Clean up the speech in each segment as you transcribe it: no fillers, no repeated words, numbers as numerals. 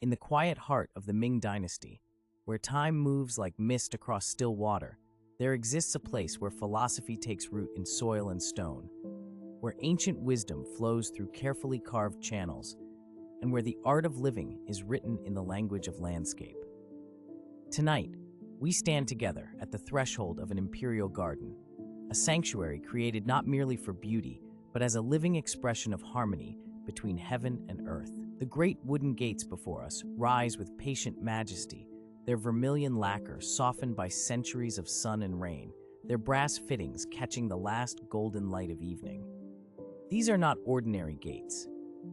In the quiet heart of the Ming Dynasty, where time moves like mist across still water, there exists a place where philosophy takes root in soil and stone, where ancient wisdom flows through carefully carved channels, and where the art of living is written in the language of landscape. Tonight, we stand together at the threshold of an imperial garden, a sanctuary created not merely for beauty, but as a living expression of harmony between heaven and earth. The great wooden gates before us rise with patient majesty, their vermilion lacquer softened by centuries of sun and rain, their brass fittings catching the last golden light of evening. These are not ordinary gates.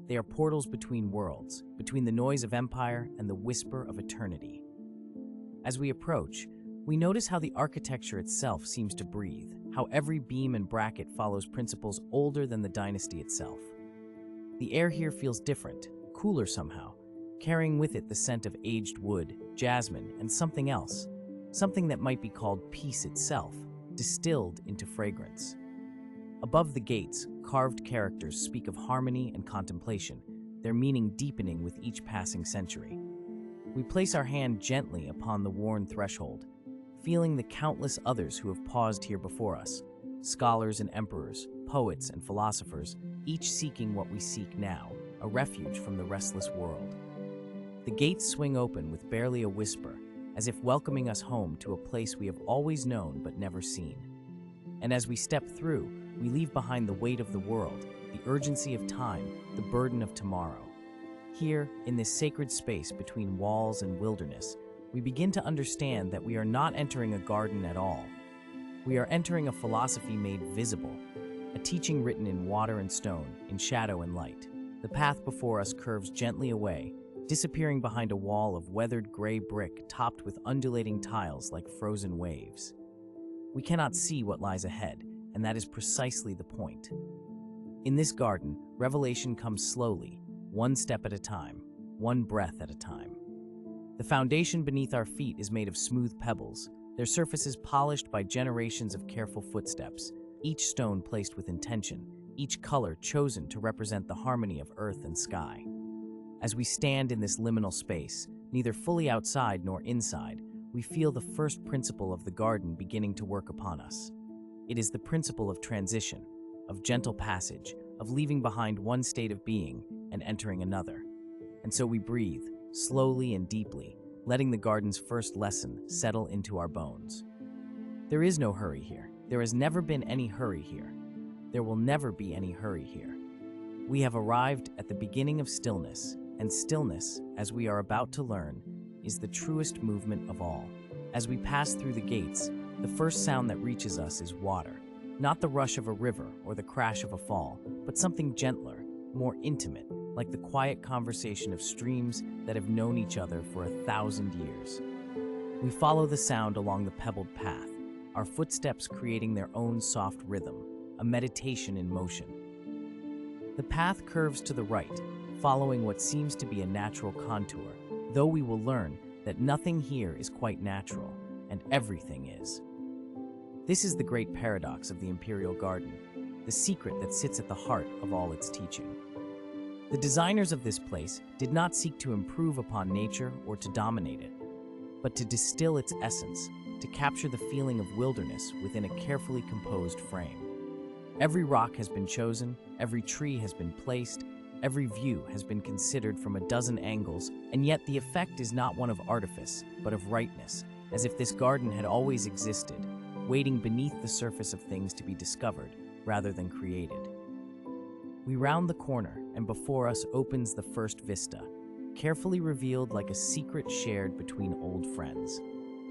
They are portals between worlds, between the noise of empire and the whisper of eternity. As we approach, we notice how the architecture itself seems to breathe, how every beam and bracket follows principles older than the dynasty itself. The air here feels different, cooler somehow, carrying with it the scent of aged wood, jasmine, and something else, something that might be called peace itself, distilled into fragrance. Above the gates, carved characters speak of harmony and contemplation, their meaning deepening with each passing century. We place our hand gently upon the worn threshold, feeling the countless others who have paused here before us, scholars and emperors, poets and philosophers, each seeking what we seek now, a refuge from the restless world. The gates swing open with barely a whisper, as if welcoming us home to a place we have always known but never seen. And as we step through, we leave behind the weight of the world, the urgency of time, the burden of tomorrow. Here, in this sacred space between walls and wilderness, we begin to understand that we are not entering a garden at all. We are entering a philosophy made visible, a teaching written in water and stone, in shadow and light. The path before us curves gently away, disappearing behind a wall of weathered gray brick topped with undulating tiles like frozen waves. We cannot see what lies ahead, and that is precisely the point. In this garden, revelation comes slowly, one step at a time, one breath at a time. The foundation beneath our feet is made of smooth pebbles, their surfaces polished by generations of careful footsteps, each stone placed with intention, each color chosen to represent the harmony of earth and sky. As we stand in this liminal space, neither fully outside nor inside, we feel the first principle of the garden beginning to work upon us. It is the principle of transition, of gentle passage, of leaving behind one state of being and entering another. And so we breathe, slowly and deeply, letting the garden's first lesson settle into our bones. There is no hurry here. There has never been any hurry here. There will never be any hurry here. We have arrived at the beginning of stillness, and stillness, as we are about to learn, is the truest movement of all. As we pass through the gates, the first sound that reaches us is water. Not the rush of a river or the crash of a fall, but something gentler, more intimate, like the quiet conversation of streams that have known each other for 1,000 years. We follow the sound along the pebbled path, our footsteps creating their own soft rhythm, a meditation in motion. The path curves to the right, following what seems to be a natural contour, though we will learn that nothing here is quite natural, and everything is. This is the great paradox of the Imperial Garden, the secret that sits at the heart of all its teaching. The designers of this place did not seek to improve upon nature or to dominate it, but to distill its essence, to capture the feeling of wilderness within a carefully composed frame. Every rock has been chosen, every tree has been placed, every view has been considered from a dozen angles, and yet the effect is not one of artifice, but of rightness, as if this garden had always existed, waiting beneath the surface of things to be discovered rather than created. We round the corner, and before us opens the first vista, carefully revealed like a secret shared between old friends.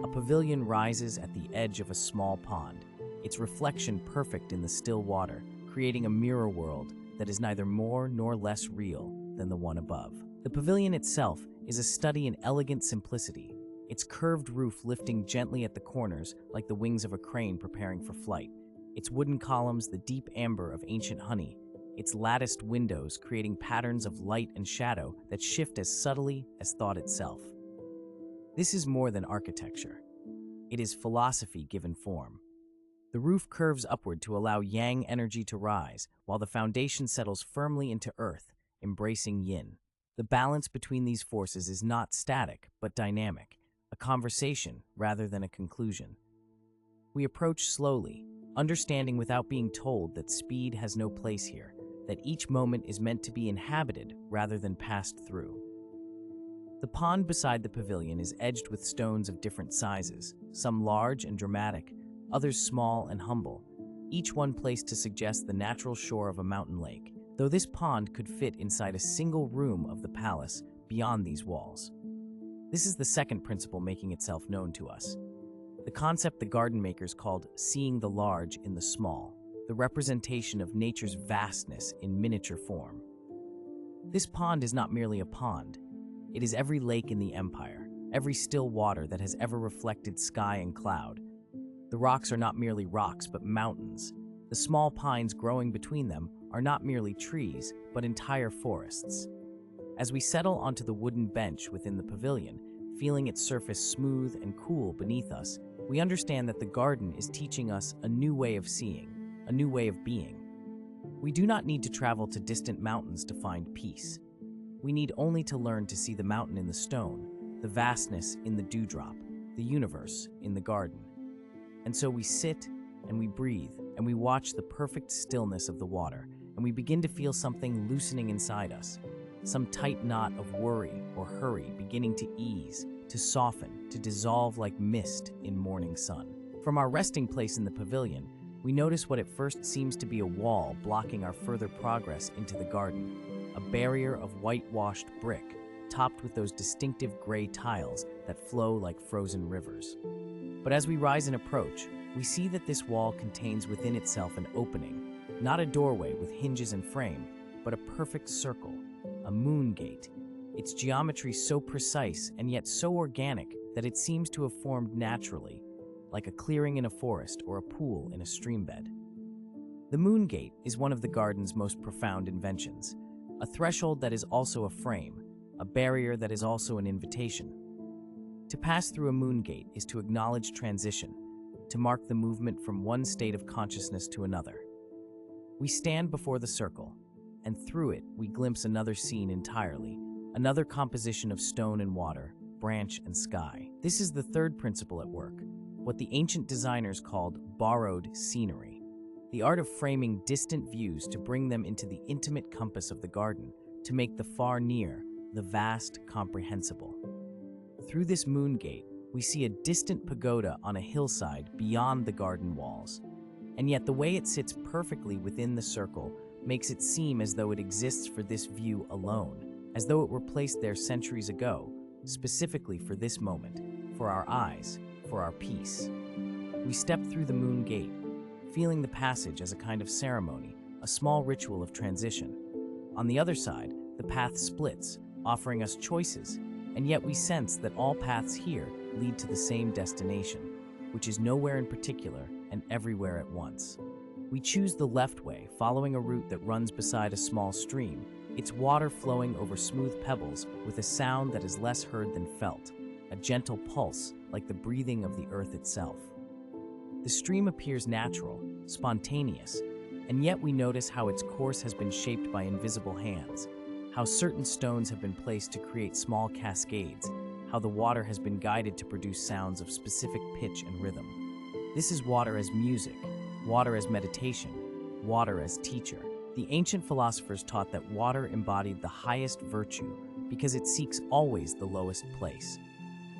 A pavilion rises at the edge of a small pond, its reflection perfect in the still water, creating a mirror world that is neither more nor less real than the one above. The pavilion itself is a study in elegant simplicity, its curved roof lifting gently at the corners like the wings of a crane preparing for flight, its wooden columns the deep amber of ancient honey, its latticed windows creating patterns of light and shadow that shift as subtly as thought itself. This is more than architecture. It is philosophy given form. The roof curves upward to allow yang energy to rise, while the foundation settles firmly into earth, embracing yin. The balance between these forces is not static, but dynamic, a conversation rather than a conclusion. We approach slowly, understanding without being told that speed has no place here, that each moment is meant to be inhabited rather than passed through. The pond beside the pavilion is edged with stones of different sizes, some large and dramatic, others small and humble, each one placed to suggest the natural shore of a mountain lake, though this pond could fit inside a single room of the palace beyond these walls. This is the second principle making itself known to us. The concept the garden makers called seeing the large in the small, the representation of nature's vastness in miniature form. This pond is not merely a pond. It is every lake in the empire, every still water that has ever reflected sky and cloud. The rocks are not merely rocks, but mountains. The small pines growing between them are not merely trees, but entire forests. As we settle onto the wooden bench within the pavilion, feeling its surface smooth and cool beneath us, we understand that the garden is teaching us a new way of seeing, a new way of being. We do not need to travel to distant mountains to find peace. We need only to learn to see the mountain in the stone, the vastness in the dewdrop, the universe in the garden. And so we sit and we breathe and we watch the perfect stillness of the water, and we begin to feel something loosening inside us, some tight knot of worry or hurry beginning to ease, to soften, to dissolve like mist in morning sun. From our resting place in the pavilion, we notice what at first seems to be a wall blocking our further progress into the garden, a barrier of whitewashed brick, topped with those distinctive gray tiles that flow like frozen rivers. But as we rise and approach, we see that this wall contains within itself an opening, not a doorway with hinges and frame, but a perfect circle, a moon gate, its geometry so precise and yet so organic that it seems to have formed naturally, like a clearing in a forest or a pool in a streambed. The moon gate is one of the garden's most profound inventions, a threshold that is also a frame, a barrier that is also an invitation. To pass through a moon gate is to acknowledge transition, to mark the movement from one state of consciousness to another. We stand before the circle, and through it we glimpse another scene entirely, another composition of stone and water, branch and sky. This is the third principle at work, what the ancient designers called borrowed scenery, the art of framing distant views to bring them into the intimate compass of the garden, to make the far near, the vast comprehensible. Through this moon gate, we see a distant pagoda on a hillside beyond the garden walls, and yet the way it sits perfectly within the circle makes it seem as though it exists for this view alone, as though it were placed there centuries ago, specifically for this moment, for our eyes, for our peace. We step through the moon gate, feeling the passage as a kind of ceremony, a small ritual of transition. On the other side, the path splits, offering us choices, and yet we sense that all paths here lead to the same destination, which is nowhere in particular and everywhere at once. We choose the left way, following a route that runs beside a small stream, its water flowing over smooth pebbles with a sound that is less heard than felt, a gentle pulse like the breathing of the earth itself. The stream appears natural, spontaneous, and yet we notice how its course has been shaped by invisible hands, how certain stones have been placed to create small cascades, how the water has been guided to produce sounds of specific pitch and rhythm. This is water as music, water as meditation, water as teacher. The ancient philosophers taught that water embodied the highest virtue because it seeks always the lowest place,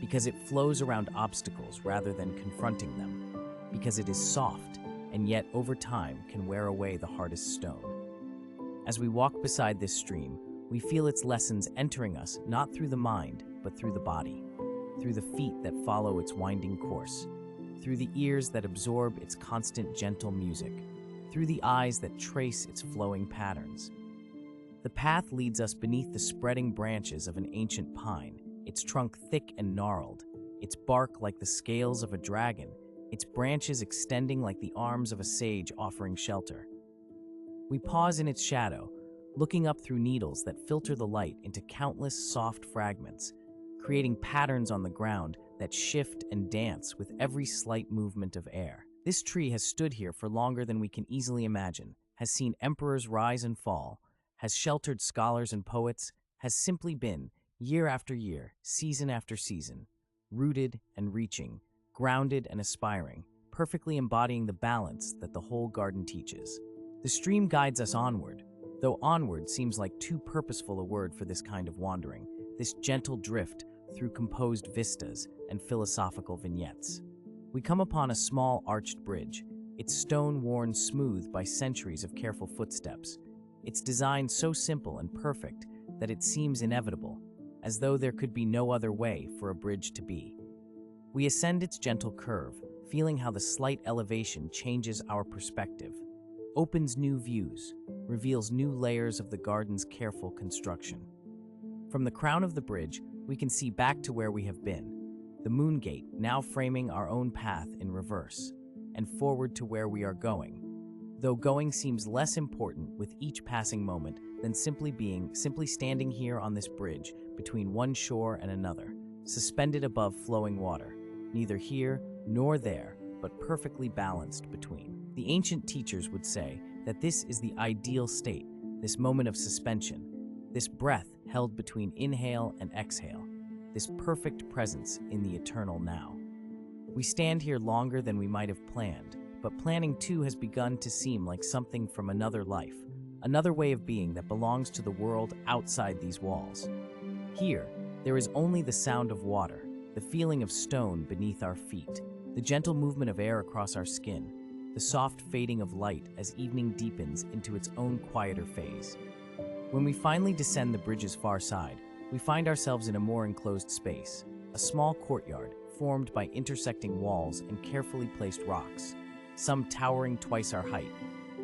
because it flows around obstacles rather than confronting them, because it is soft and yet over time can wear away the hardest stone. As we walk beside this stream, we feel its lessons entering us not through the mind, but through the body, through the feet that follow its winding course, through the ears that absorb its constant gentle music, through the eyes that trace its flowing patterns. The path leads us beneath the spreading branches of an ancient pine, its trunk thick and gnarled, its bark like the scales of a dragon, its branches extending like the arms of a sage offering shelter. We pause in its shadow, looking up through needles that filter the light into countless soft fragments, creating patterns on the ground that shift and dance with every slight movement of air. This tree has stood here for longer than we can easily imagine, has seen emperors rise and fall, has sheltered scholars and poets, has simply been, year after year, season after season, rooted and reaching, grounded and aspiring, perfectly embodying the balance that the whole garden teaches. The stream guides us onward, though onward seems like too purposeful a word for this kind of wandering, this gentle drift through composed vistas and philosophical vignettes. We come upon a small arched bridge, its stone worn smooth by centuries of careful footsteps, its design so simple and perfect that it seems inevitable, as though there could be no other way for a bridge to be. We ascend its gentle curve, feeling how the slight elevation changes our perspective, opens new views, reveals new layers of the garden's careful construction. From the crown of the bridge, we can see back to where we have been, the moon gate now framing our own path in reverse, and forward to where we are going, though going seems less important with each passing moment than simply standing here on this bridge between one shore and another, suspended above flowing water, neither here nor there, but perfectly balanced between. The ancient teachers would say that this is the ideal state, this moment of suspension, this breath held between inhale and exhale, this perfect presence in the eternal now. We stand here longer than we might have planned, but planning too has begun to seem like something from another life, another way of being that belongs to the world outside these walls. Here, there is only the sound of water, the feeling of stone beneath our feet, the gentle movement of air across our skin, the soft fading of light as evening deepens into its own quieter phase. When we finally descend the bridge's far side, we find ourselves in a more enclosed space, a small courtyard formed by intersecting walls and carefully placed rocks, some towering twice our height,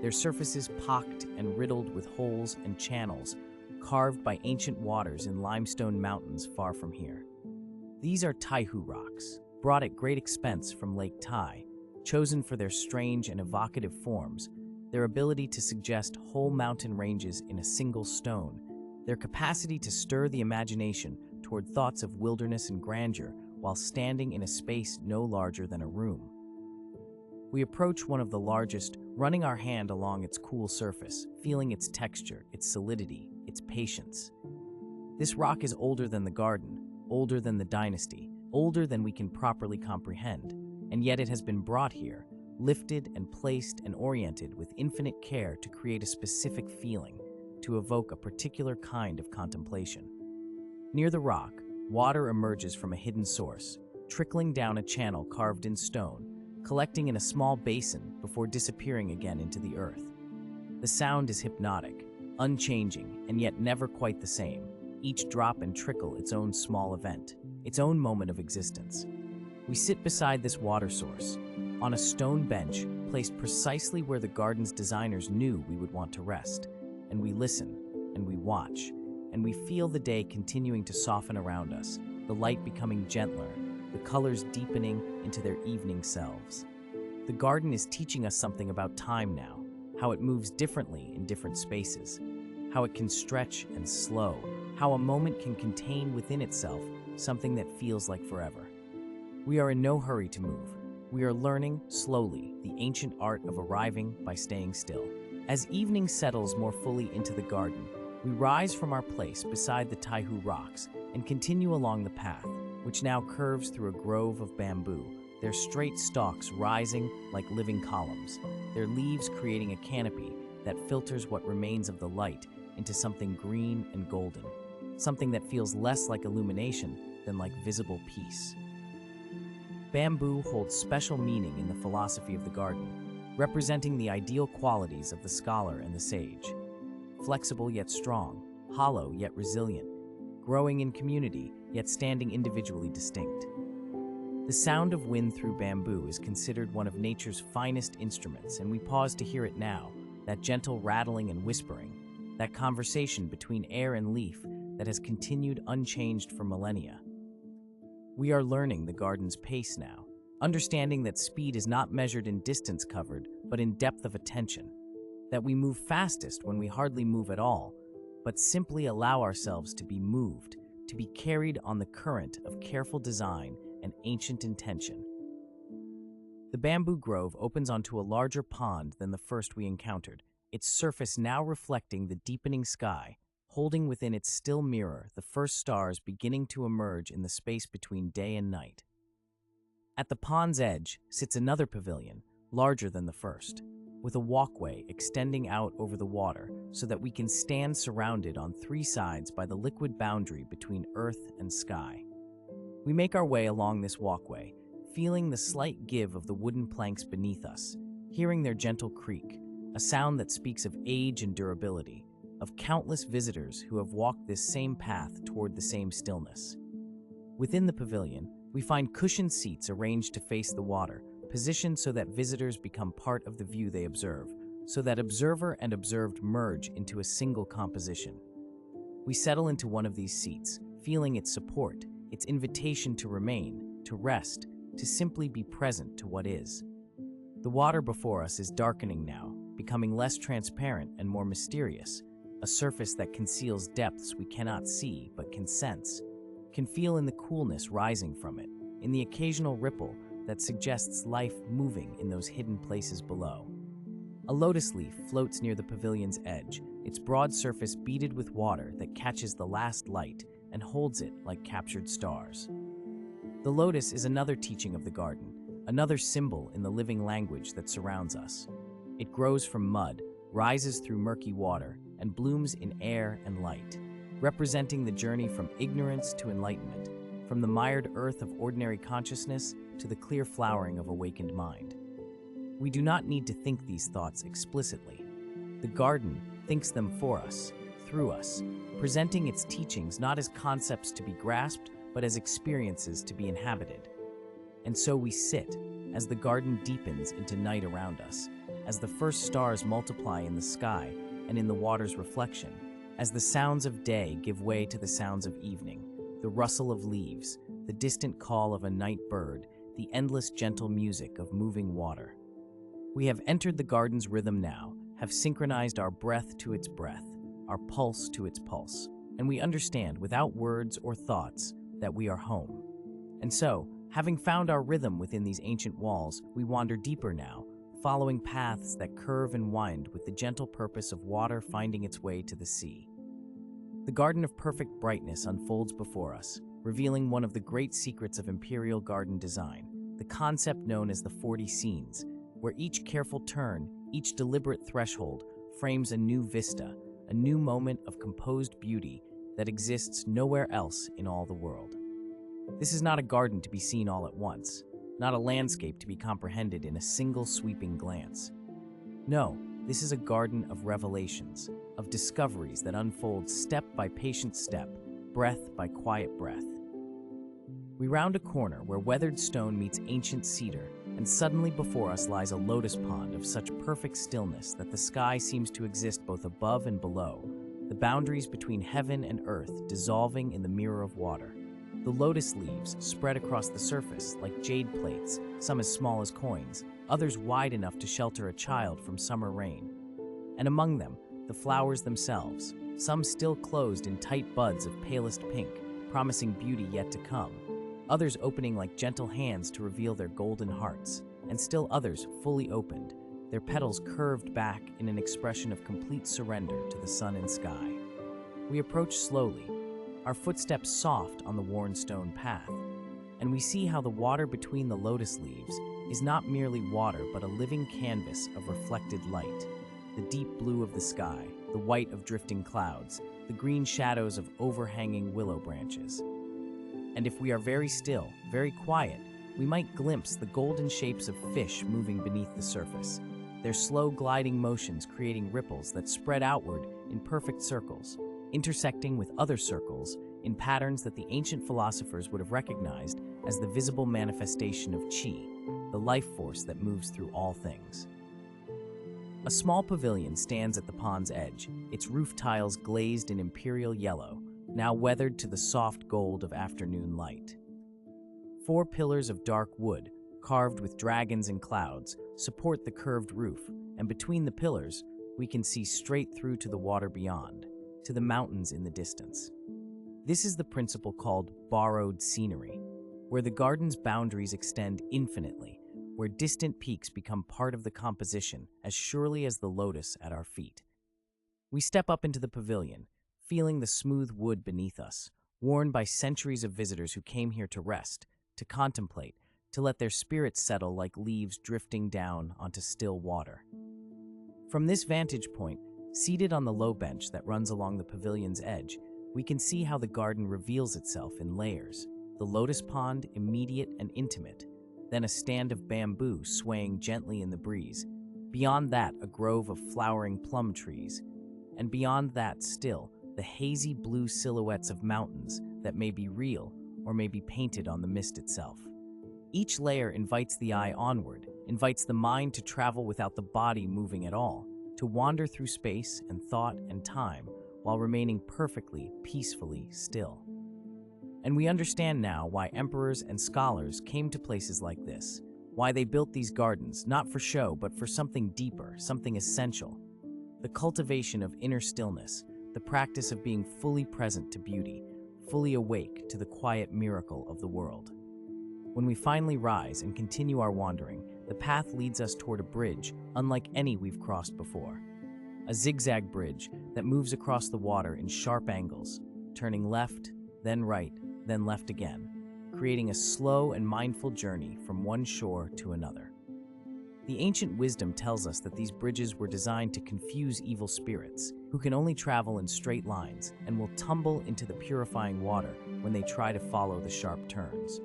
their surfaces pocked and riddled with holes and channels carved by ancient waters in limestone mountains far from here. These are Taihu rocks, brought at great expense from Lake Tai, chosen for their strange and evocative forms, their ability to suggest whole mountain ranges in a single stone, their capacity to stir the imagination toward thoughts of wilderness and grandeur while standing in a space no larger than a room. We approach one of the largest, running our hand along its cool surface, feeling its texture, its solidity, its patience. This rock is older than the garden, older than the dynasty, older than we can properly comprehend, and yet it has been brought here, lifted and placed and oriented with infinite care to create a specific feeling, to evoke a particular kind of contemplation. Near the rock, water emerges from a hidden source, trickling down a channel carved in stone, collecting in a small basin before disappearing again into the earth. The sound is hypnotic, unchanging, and yet never quite the same, each drop and trickle its own small event, its own moment of existence. We sit beside this water source, on a stone bench placed precisely where the garden's designers knew we would want to rest, and we listen, and we watch, and we feel the day continuing to soften around us, the light becoming gentler, the colors deepening into their evening selves. The garden is teaching us something about time now, how it moves differently in different spaces, how it can stretch and slow, how a moment can contain within itself something that feels like forever. We are in no hurry to move. We are learning, slowly, the ancient art of arriving by staying still. As evening settles more fully into the garden, we rise from our place beside the Taihu rocks and continue along the path, which now curves through a grove of bamboo, their straight stalks rising like living columns, their leaves creating a canopy that filters what remains of the light into something green and golden, something that feels less like illumination than like visible peace. Bamboo holds special meaning in the philosophy of the garden, representing the ideal qualities of the scholar and the sage. Flexible yet strong, hollow yet resilient, growing in community yet standing individually distinct. The sound of wind through bamboo is considered one of nature's finest instruments, and we pause to hear it now, that gentle rattling and whispering, that conversation between air and leaf that has continued unchanged for millennia. We are learning the garden's pace now, understanding that speed is not measured in distance covered, but in depth of attention, that we move fastest when we hardly move at all, but simply allow ourselves to be moved, to be carried on the current of careful design and ancient intention. The bamboo grove opens onto a larger pond than the first we encountered, its surface now reflecting the deepening sky, holding within its still mirror the first stars beginning to emerge in the space between day and night. At the pond's edge sits another pavilion, larger than the first, with a walkway extending out over the water so that we can stand surrounded on three sides by the liquid boundary between earth and sky. We make our way along this walkway, feeling the slight give of the wooden planks beneath us, hearing their gentle creak, a sound that speaks of age and durability, of countless visitors who have walked this same path toward the same stillness. Within the pavilion, we find cushioned seats arranged to face the water, positioned so that visitors become part of the view they observe, so that observer and observed merge into a single composition. We settle into one of these seats, feeling its support, its invitation to remain, to rest, to simply be present to what is. The water before us is darkening now, becoming less transparent and more mysterious, a surface that conceals depths we cannot see but can sense, can feel in the coolness rising from it, in the occasional ripple that suggests life moving in those hidden places below. A lotus leaf floats near the pavilion's edge, its broad surface beaded with water that catches the last light and holds it like captured stars. The lotus is another teaching of the garden, another symbol in the living language that surrounds us. It grows from mud, rises through murky water, and blooms in air and light, representing the journey from ignorance to enlightenment, from the mired earth of ordinary consciousness to the clear flowering of awakened mind. We do not need to think these thoughts explicitly. The garden thinks them for us, through us, presenting its teachings not as concepts to be grasped, but as experiences to be inhabited. And so we sit, as the garden deepens into night around us, as the first stars multiply in the sky and in the water's reflection, as the sounds of day give way to the sounds of evening, the rustle of leaves, the distant call of a night bird, the endless gentle music of moving water. We have entered the garden's rhythm now, have synchronized our breath to its breath, our pulse to its pulse, and we understand without words or thoughts that we are home. And so, having found our rhythm within these ancient walls, we wander deeper now, following paths that curve and wind with the gentle purpose of water finding its way to the sea. The garden of perfect brightness unfolds before us, revealing one of the great secrets of Imperial garden design, the concept known as the 40 scenes, where each careful turn, each deliberate threshold, frames a new vista, a new moment of composed beauty that exists nowhere else in all the world. This is not a garden to be seen all at once, not a landscape to be comprehended in a single sweeping glance. No, this is a garden of revelations, of discoveries that unfold step by patient step, breath by quiet breath. We round a corner where weathered stone meets ancient cedar, and suddenly before us lies a lotus pond of such perfect stillness that the sky seems to exist both above and below, the boundaries between heaven and earth dissolving in the mirror of water. The lotus leaves spread across the surface like jade plates, some as small as coins, others wide enough to shelter a child from summer rain. And among them, the flowers themselves, some still closed in tight buds of palest pink, promising beauty yet to come, others opening like gentle hands to reveal their golden hearts, and still others fully opened, their petals curved back in an expression of complete surrender to the sun and sky. We approach slowly, our footsteps soft on the worn stone path, and we see how the water between the lotus leaves is not merely water but a living canvas of reflected light. The deep blue of the sky, the white of drifting clouds, the green shadows of overhanging willow branches. And if we are very still, very quiet, we might glimpse the golden shapes of fish moving beneath the surface, their slow gliding motions creating ripples that spread outward in perfect circles, intersecting with other circles in patterns that the ancient philosophers would have recognized as the visible manifestation of qi, the life force that moves through all things. A small pavilion stands at the pond's edge, its roof tiles glazed in imperial yellow, now weathered to the soft gold of afternoon light. 4 pillars of dark wood, carved with dragons and clouds, support the curved roof, and between the pillars, we can see straight through to the water beyond, to the mountains in the distance. This is the principle called borrowed scenery, where the garden's boundaries extend infinitely, where distant peaks become part of the composition as surely as the lotus at our feet. We step up into the pavilion, feeling the smooth wood beneath us, worn by centuries of visitors who came here to rest, to contemplate, to let their spirits settle like leaves drifting down onto still water. From this vantage point, seated on the low bench that runs along the pavilion's edge, we can see how the garden reveals itself in layers. The lotus pond, immediate and intimate, then a stand of bamboo swaying gently in the breeze. Beyond that, a grove of flowering plum trees. And beyond that still, the hazy blue silhouettes of mountains that may be real or may be painted on the mist itself. Each layer invites the eye onward, invites the mind to travel without the body moving at all, to wander through space and thought and time while remaining perfectly, peacefully still. And we understand now why emperors and scholars came to places like this, why they built these gardens, not for show, but for something deeper, something essential. The cultivation of inner stillness, the practice of being fully present to beauty, fully awake to the quiet miracle of the world. When we finally rise and continue our wandering, the path leads us toward a bridge unlike any we've crossed before. A zigzag bridge that moves across the water in sharp angles, turning left, then right, then left again, creating a slow and mindful journey from one shore to another. The ancient wisdom tells us that these bridges were designed to confuse evil spirits, who can only travel in straight lines and will tumble into the purifying water when they try to follow the sharp turns.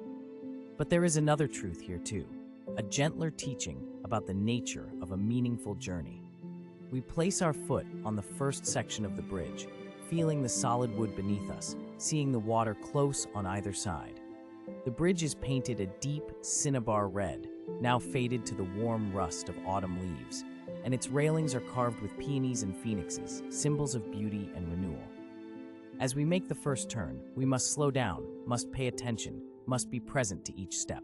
But there is another truth here too, a gentler teaching about the nature of a meaningful journey. We place our foot on the first section of the bridge, feeling the solid wood beneath us, seeing the water close on either side. The bridge is painted a deep cinnabar red, now faded to the warm rust of autumn leaves, and its railings are carved with peonies and phoenixes, symbols of beauty and renewal. As we make the first turn, we must slow down, must pay attention, must be present to each step.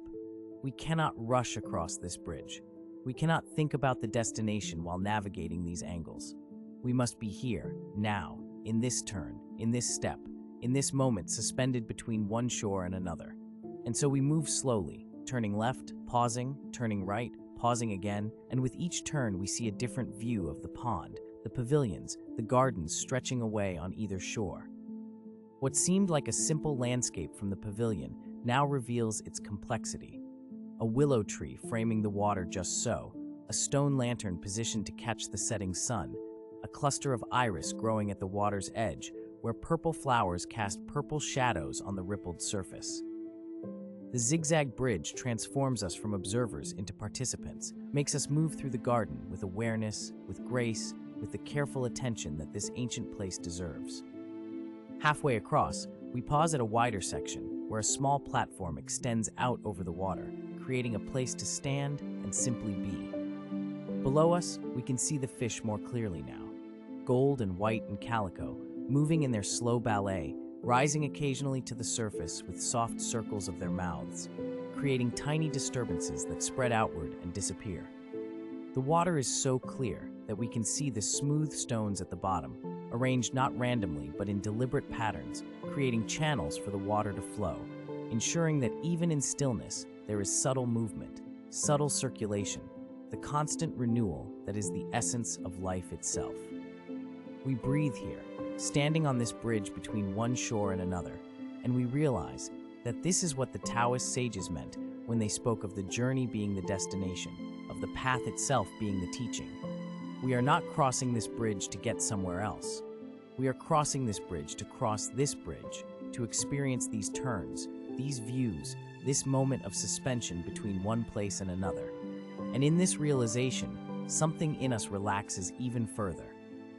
We cannot rush across this bridge. We cannot think about the destination while navigating these angles. We must be here, now, in this turn, in this step, in this moment suspended between one shore and another. And so we move slowly, turning left, pausing, turning right, pausing again, and with each turn we see a different view of the pond, the pavilions, the gardens stretching away on either shore. What seemed like a simple landscape from the pavilion now reveals its complexity. A willow tree framing the water just so, a stone lantern positioned to catch the setting sun, a cluster of iris growing at the water's edge, where purple flowers cast purple shadows on the rippled surface. The zigzag bridge transforms us from observers into participants, makes us move through the garden with awareness, with grace, with the careful attention that this ancient place deserves. Halfway across, we pause at a wider section, where a small platform extends out over the water, creating a place to stand and simply be. Below us, we can see the fish more clearly now, gold and white and calico, moving in their slow ballet, rising occasionally to the surface with soft circles of their mouths, creating tiny disturbances that spread outward and disappear. The water is so clear that we can see the smooth stones at the bottom, arranged not randomly but in deliberate patterns, creating channels for the water to flow, ensuring that even in stillness, there is subtle movement, subtle circulation, the constant renewal that is the essence of life itself. We breathe here, standing on this bridge between one shore and another, and we realize that this is what the Taoist sages meant when they spoke of the journey being the destination, of the path itself being the teaching. We are not crossing this bridge to get somewhere else. We are crossing this bridge to cross this bridge, to experience these turns, these views, this moment of suspension between one place and another. And in this realization, something in us relaxes even further,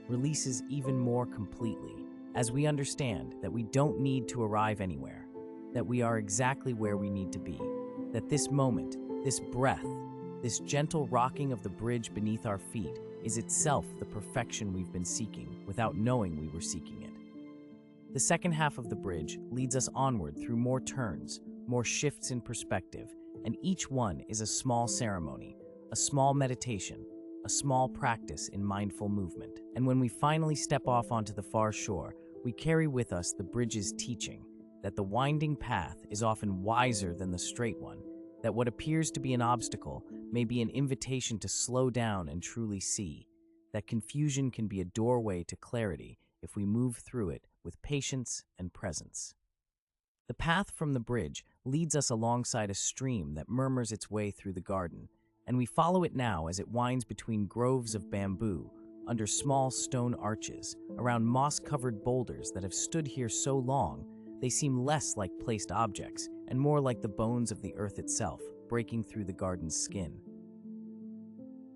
releases even more completely, as we understand that we don't need to arrive anywhere, that we are exactly where we need to be, that this moment, this breath, this gentle rocking of the bridge beneath our feet is itself the perfection we've been seeking without knowing we were seeking it. The second half of the bridge leads us onward through more turns, more shifts in perspective, and each one is a small ceremony, a small meditation, a small practice in mindful movement. And when we finally step off onto the far shore, we carry with us the bridge's teaching, that the winding path is often wiser than the straight one, that what appears to be an obstacle may be an invitation to slow down and truly see, that confusion can be a doorway to clarity if we move through it with patience and presence. The path from the bridge leads us alongside a stream that murmurs its way through the garden, and we follow it now as it winds between groves of bamboo, under small stone arches, around moss-covered boulders that have stood here so long they seem less like placed objects and more like the bones of the earth itself, breaking through the garden's skin.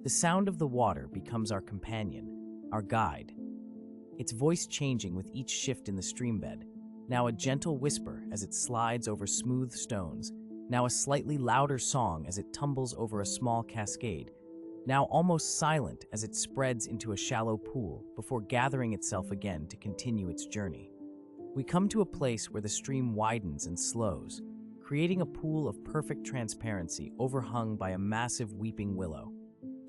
The sound of the water becomes our companion, our guide, its voice changing with each shift in the streambed, now a gentle whisper as it slides over smooth stones, now a slightly louder song as it tumbles over a small cascade, now almost silent as it spreads into a shallow pool before gathering itself again to continue its journey. We come to a place where the stream widens and slows, creating a pool of perfect transparency overhung by a massive weeping willow,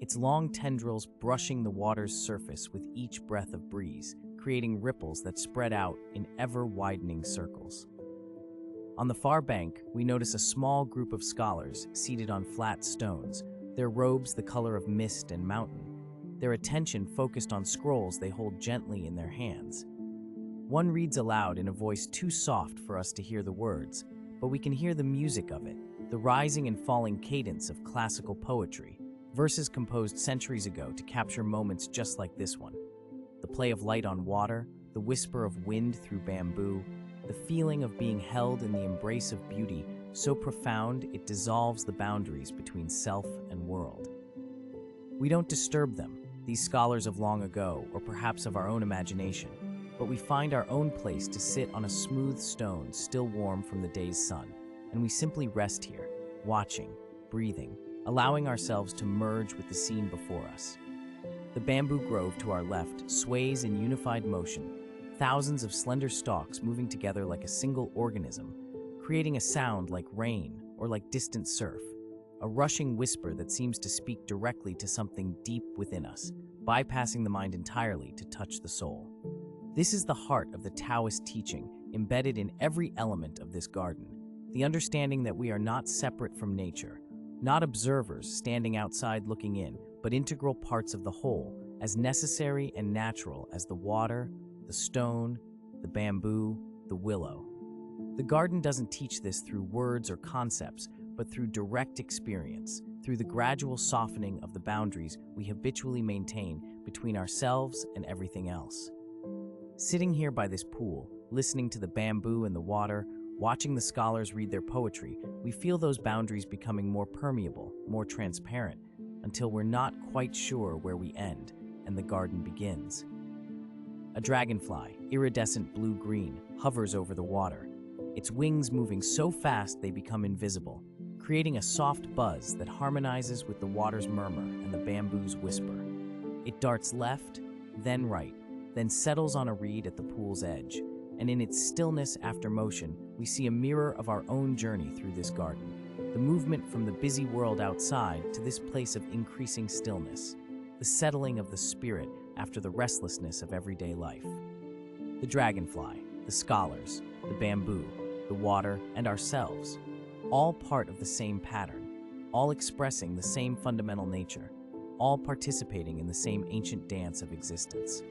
its long tendrils brushing the water's surface with each breath of breeze, creating ripples that spread out in ever-widening circles. On the far bank, we notice a small group of scholars seated on flat stones, their robes the color of mist and mountain, their attention focused on scrolls they hold gently in their hands. One reads aloud in a voice too soft for us to hear the words, but we can hear the music of it, the rising and falling cadence of classical poetry, verses composed centuries ago to capture moments just like this one. The play of light on water, the whisper of wind through bamboo, the feeling of being held in the embrace of beauty so profound it dissolves the boundaries between self and world. We don't disturb them, these scholars of long ago, or perhaps of our own imagination, but we find our own place to sit on a smooth stone still warm from the day's sun, and we simply rest here, watching, breathing, allowing ourselves to merge with the scene before us. The bamboo grove to our left sways in unified motion, thousands of slender stalks moving together like a single organism, creating a sound like rain or like distant surf, a rushing whisper that seems to speak directly to something deep within us, bypassing the mind entirely to touch the soul. This is the heart of the Taoist teaching, embedded in every element of this garden, the understanding that we are not separate from nature, not observers standing outside looking in, but integral parts of the whole, as necessary and natural as the water, the stone, the bamboo, the willow. The garden doesn't teach this through words or concepts, but through direct experience, through the gradual softening of the boundaries we habitually maintain between ourselves and everything else. Sitting here by this pool, listening to the bamboo and the water, watching the scholars read their poetry, we feel those boundaries becoming more permeable, more transparent, until we're not quite sure where we end and the garden begins. A dragonfly, iridescent blue-green, hovers over the water, its wings moving so fast they become invisible, creating a soft buzz that harmonizes with the water's murmur and the bamboo's whisper. It darts left, then right, then settles on a reed at the pool's edge, and in its stillness after motion, we see a mirror of our own journey through this garden, the movement from the busy world outside to this place of increasing stillness, the settling of the spirit after the restlessness of everyday life. The dragonfly, the scholars, the bamboo, the water, and ourselves, all part of the same pattern, all expressing the same fundamental nature, all participating in the same ancient dance of existence.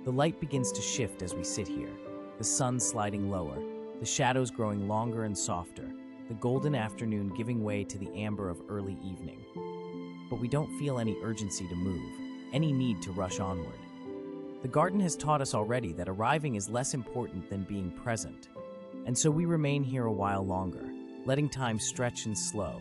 The light begins to shift as we sit here, the sun sliding lower, the shadows growing longer and softer, the golden afternoon giving way to the amber of early evening. But we don't feel any urgency to move, any need to rush onward. The garden has taught us already that arriving is less important than being present, and so we remain here a while longer, letting time stretch and slow,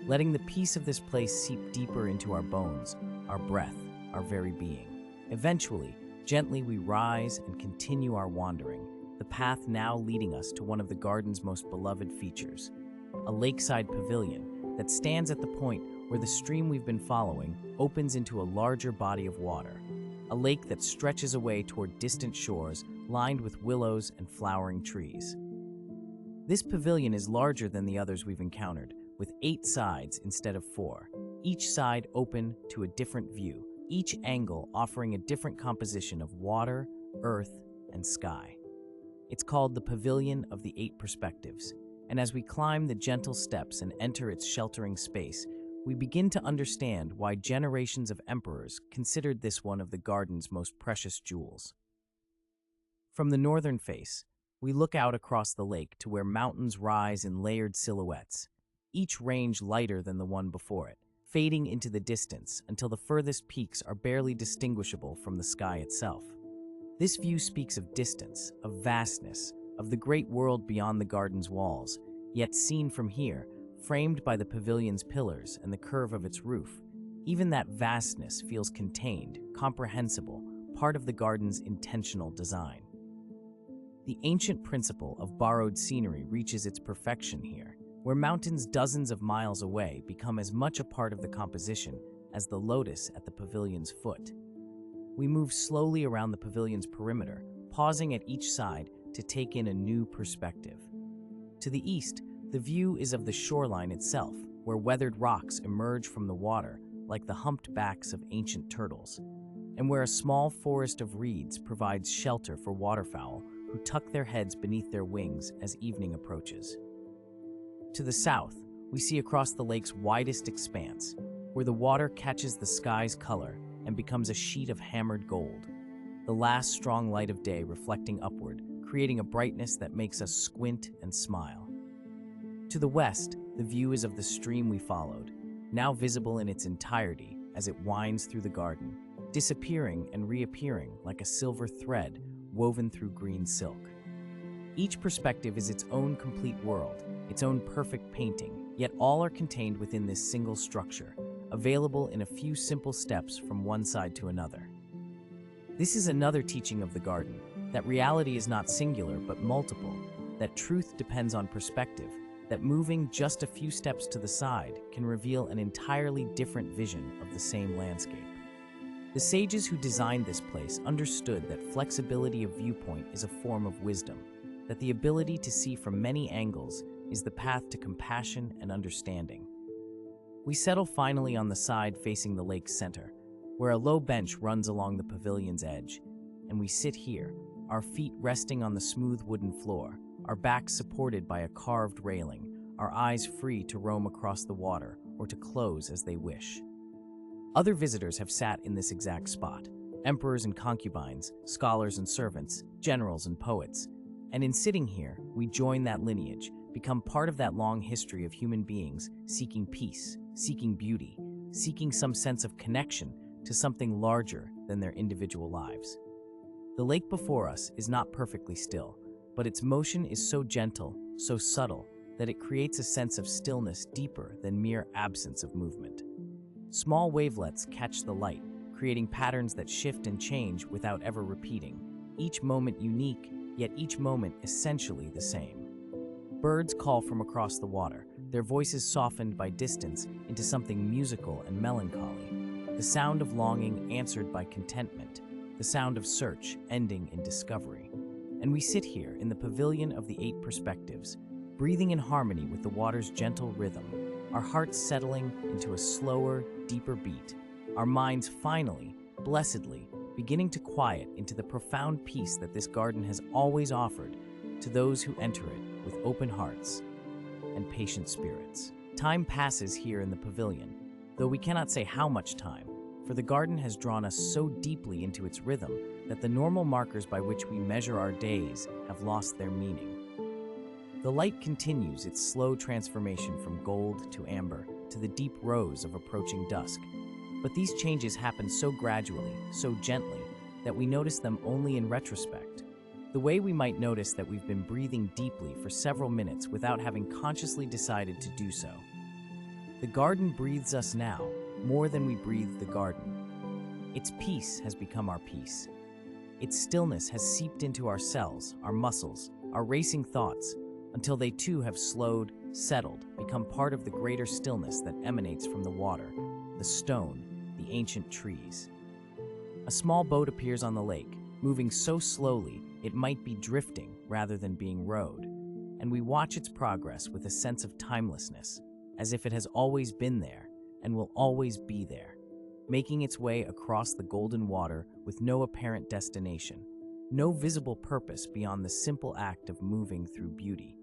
letting the peace of this place seep deeper into our bones, our breath, our very being. Eventually, gently we rise and continue our wandering, the path now leading us to one of the garden's most beloved features, a lakeside pavilion that stands at the point where the stream we've been following opens into a larger body of water, a lake that stretches away toward distant shores lined with willows and flowering trees. This pavilion is larger than the others we've encountered, with 8 sides instead of 4, each side open to a different view, each angle offering a different composition of water, earth, and sky. It's called the Pavilion of the 8 Perspectives, and as we climb the gentle steps and enter its sheltering space, we begin to understand why generations of emperors considered this one of the garden's most precious jewels. From the northern face, we look out across the lake to where mountains rise in layered silhouettes, each range lighter than the one before it, fading into the distance until the furthest peaks are barely distinguishable from the sky itself. This view speaks of distance, of vastness, of the great world beyond the garden's walls, yet seen from here, framed by the pavilion's pillars and the curve of its roof, even that vastness feels contained, comprehensible, part of the garden's intentional design. The ancient principle of borrowed scenery reaches its perfection here, where mountains dozens of miles away become as much a part of the composition as the lotus at the pavilion's foot. We move slowly around the pavilion's perimeter, pausing at each side to take in a new perspective. To the east, the view is of the shoreline itself, where weathered rocks emerge from the water like the humped backs of ancient turtles, and where a small forest of reeds provides shelter for waterfowl who tuck their heads beneath their wings as evening approaches. To the south, we see across the lake's widest expanse, where the water catches the sky's color and becomes a sheet of hammered gold, the last strong light of day reflecting upward, creating a brightness that makes us squint and smile. To the west, the view is of the stream we followed, now visible in its entirety as it winds through the garden, disappearing and reappearing like a silver thread woven through green silk. Each perspective is its own complete world, its own perfect painting, yet all are contained within this single structure, available in a few simple steps from one side to another. This is another teaching of the garden, that reality is not singular but multiple, that truth depends on perspective, that moving just a few steps to the side can reveal an entirely different vision of the same landscape. The sages who designed this place understood that flexibility of viewpoint is a form of wisdom, that the ability to see from many angles is the path to compassion and understanding. We settle finally on the side facing the lake's center, where a low bench runs along the pavilion's edge, and we sit here, our feet resting on the smooth wooden floor, our backs supported by a carved railing, our eyes free to roam across the water or to close as they wish. Other visitors have sat in this exact spot, emperors and concubines, scholars and servants, generals and poets, and in sitting here, we join that lineage, become part of that long history of human beings seeking peace, seeking beauty, seeking some sense of connection to something larger than their individual lives. The lake before us is not perfectly still, but its motion is so gentle, so subtle, that it creates a sense of stillness deeper than mere absence of movement. Small wavelets catch the light, creating patterns that shift and change without ever repeating, each moment unique, yet each moment essentially the same. Birds call from across the water, their voices softened by distance into something musical and melancholy, the sound of longing answered by contentment, the sound of search ending in discovery. And we sit here in the pavilion of the 8 perspectives, breathing in harmony with the water's gentle rhythm, our hearts settling into a slower, deeper beat, our minds finally, blessedly, beginning to quiet into the profound peace that this garden has always offered to those who enter it with open hearts and patient spirits. Time passes here in the pavilion, though we cannot say how much time, for the garden has drawn us so deeply into its rhythm that the normal markers by which we measure our days have lost their meaning. The light continues its slow transformation from gold to amber to the deep rose of approaching dusk, but these changes happen so gradually, so gently, that we notice them only in retrospect, the way we might notice that we've been breathing deeply for several minutes without having consciously decided to do so. The garden breathes us now, more than we breathe the garden. Its peace has become our peace. Its stillness has seeped into our cells, our muscles, our racing thoughts, until they too have slowed, settled, become part of the greater stillness that emanates from the water, the stone, the ancient trees. A small boat appears on the lake, moving so slowly it might be drifting rather than being rowed, and we watch its progress with a sense of timelessness, as if it has always been there and will always be there, making its way across the golden water with no apparent destination, no visible purpose beyond the simple act of moving through beauty.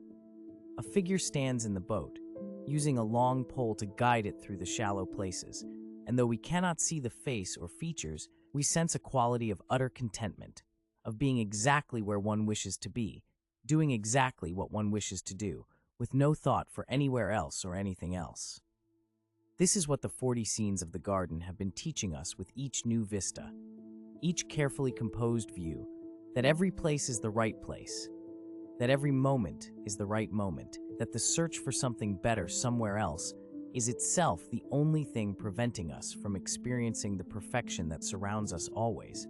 A figure stands in the boat, using a long pole to guide it through the shallow places, and though we cannot see the face or features, we sense a quality of utter contentment, of being exactly where one wishes to be, doing exactly what one wishes to do, with no thought for anywhere else or anything else. This is what the 40 scenes of the garden have been teaching us with each new vista, each carefully composed view, that every place is the right place, that every moment is the right moment, that the search for something better somewhere else is itself the only thing preventing us from experiencing the perfection that surrounds us always.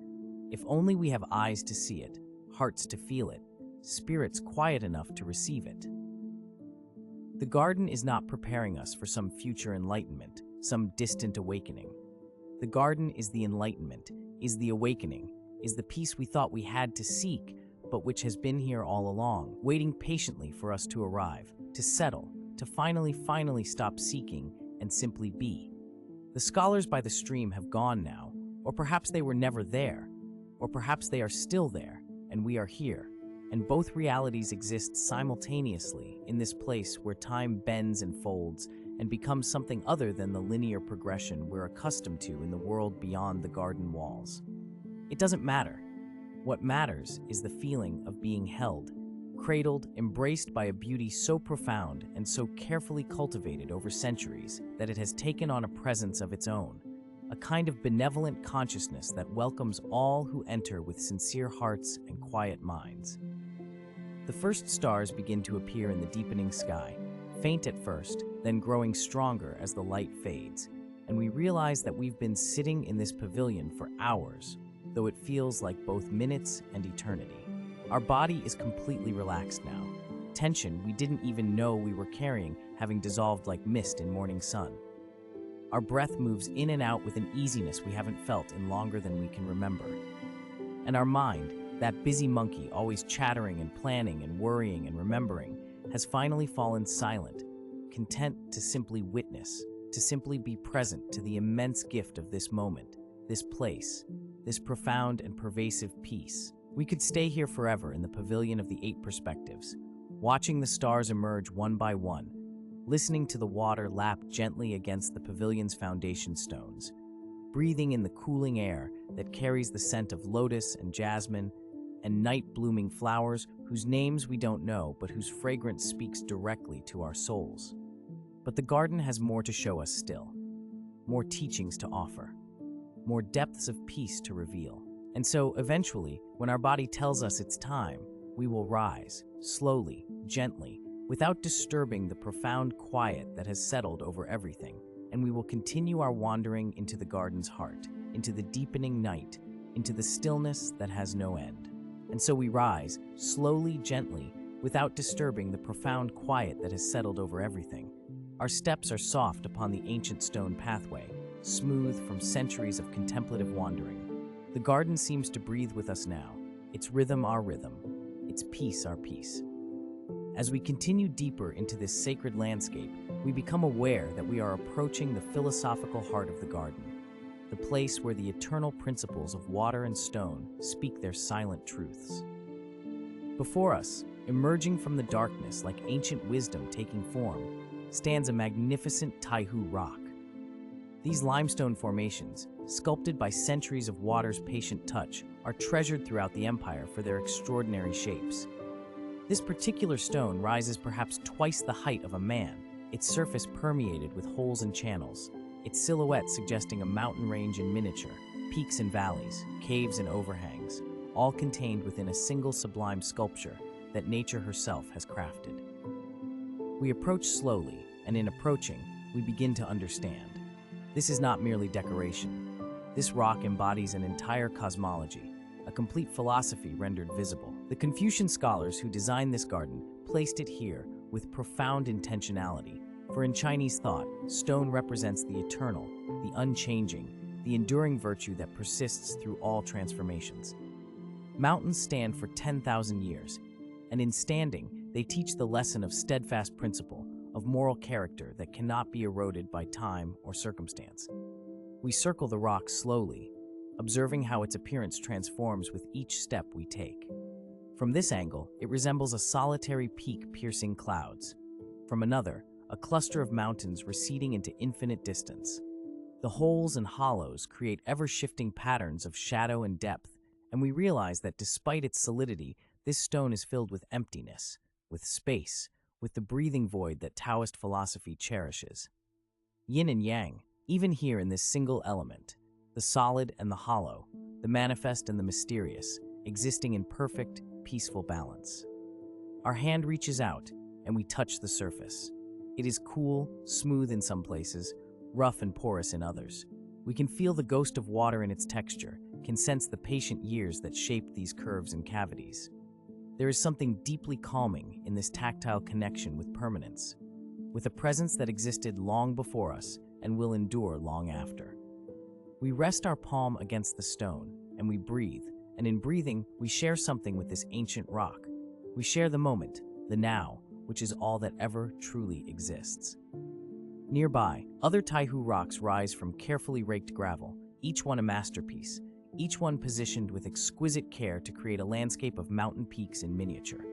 If only we have eyes to see it, hearts to feel it, spirits quiet enough to receive it. The garden is not preparing us for some future enlightenment, some distant awakening. The garden is the enlightenment, is the awakening, is the peace we thought we had to seek, but which has been here all along, waiting patiently for us to arrive, to settle, to finally stop seeking and simply be. The scholars by the stream have gone now, or perhaps they were never there, or perhaps they are still there, and we are here, and both realities exist simultaneously in this place where time bends and folds and becomes something other than the linear progression we're accustomed to in the world beyond the garden walls. It doesn't matter. What matters is the feeling of being held, cradled, embraced by a beauty so profound and so carefully cultivated over centuries that it has taken on a presence of its own, a kind of benevolent consciousness that welcomes all who enter with sincere hearts and quiet minds. The first stars begin to appear in the deepening sky, faint at first, then growing stronger as the light fades, and we realize that we've been sitting in this pavilion for hours, though it feels like both minutes and eternity. Our body is completely relaxed now. Tension we didn't even know we were carrying having dissolved like mist in morning sun. Our breath moves in and out with an easiness we haven't felt in longer than we can remember. And our mind, that busy monkey always chattering and planning and worrying and remembering, has finally fallen silent, content to simply witness, to simply be present to the immense gift of this moment, this place, this profound and pervasive peace. We could stay here forever in the pavilion of the 8 perspectives, watching the stars emerge one by one, listening to the water lap gently against the pavilion's foundation stones, breathing in the cooling air that carries the scent of lotus and jasmine and night-blooming flowers whose names we don't know but whose fragrance speaks directly to our souls. But the garden has more to show us still, more teachings to offer, more depths of peace to reveal. And so, eventually, when our body tells us it's time, we will rise, slowly, gently, without disturbing the profound quiet that has settled over everything, and we will continue our wandering into the garden's heart, into the deepening night, into the stillness that has no end. And so we rise, slowly, gently, without disturbing the profound quiet that has settled over everything. Our steps are soft upon the ancient stone pathway, smooth from centuries of contemplative wandering. The garden seems to breathe with us now, its rhythm our rhythm, its peace our peace. As we continue deeper into this sacred landscape, we become aware that we are approaching the philosophical heart of the garden, the place where the eternal principles of water and stone speak their silent truths. Before us, emerging from the darkness like ancient wisdom taking form, stands a magnificent Taihu rock. These limestone formations, sculpted by centuries of water's patient touch, are treasured throughout the empire for their extraordinary shapes. This particular stone rises perhaps twice the height of a man, its surface permeated with holes and channels, its silhouette suggesting a mountain range in miniature, peaks and valleys, caves and overhangs, all contained within a single sublime sculpture that nature herself has crafted. We approach slowly, and in approaching, we begin to understand. This is not merely decoration. This rock embodies an entire cosmology, a complete philosophy rendered visible. The Confucian scholars who designed this garden placed it here with profound intentionality, for in Chinese thought, stone represents the eternal, the unchanging, the enduring virtue that persists through all transformations. Mountains stand for 10,000 years, and in standing, they teach the lesson of steadfast principle, of moral character that cannot be eroded by time or circumstance. We circle the rock slowly, observing how its appearance transforms with each step we take. From this angle, it resembles a solitary peak piercing clouds. From another, a cluster of mountains receding into infinite distance. The holes and hollows create ever-shifting patterns of shadow and depth, and we realize that despite its solidity, this stone is filled with emptiness, with space, with the breathing void that Taoist philosophy cherishes. Yin and yang, even here in this single element, the solid and the hollow, the manifest and the mysterious, existing in perfect, peaceful balance. Our hand reaches out, and we touch the surface. It is cool, smooth in some places, rough and porous in others. We can feel the ghost of water in its texture, can sense the patient years that shaped these curves and cavities. There is something deeply calming in this tactile connection with permanence, with a presence that existed long before us and will endure long after. We rest our palm against the stone, and we breathe, and in breathing, we share something with this ancient rock. We share the moment, the now, which is all that ever truly exists. Nearby, other Taihu rocks rise from carefully raked gravel, each one a masterpiece, each one positioned with exquisite care to create a landscape of mountain peaks in miniature.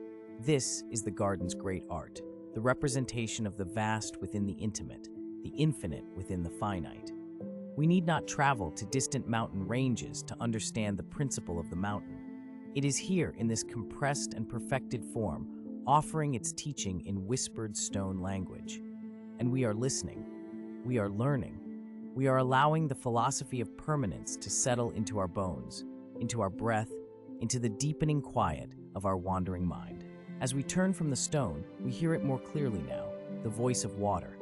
This is the garden's great art, the representation of the vast within the intimate, the infinite within the finite. We need not travel to distant mountain ranges to understand the principle of the mountain. It is here in this compressed and perfected form, offering its teaching in whispered stone language. And we are listening, we are learning, we are allowing the philosophy of permanence to settle into our bones, into our breath, into the deepening quiet of our wandering mind. As we turn from the stone, we hear it more clearly now, the voice of water.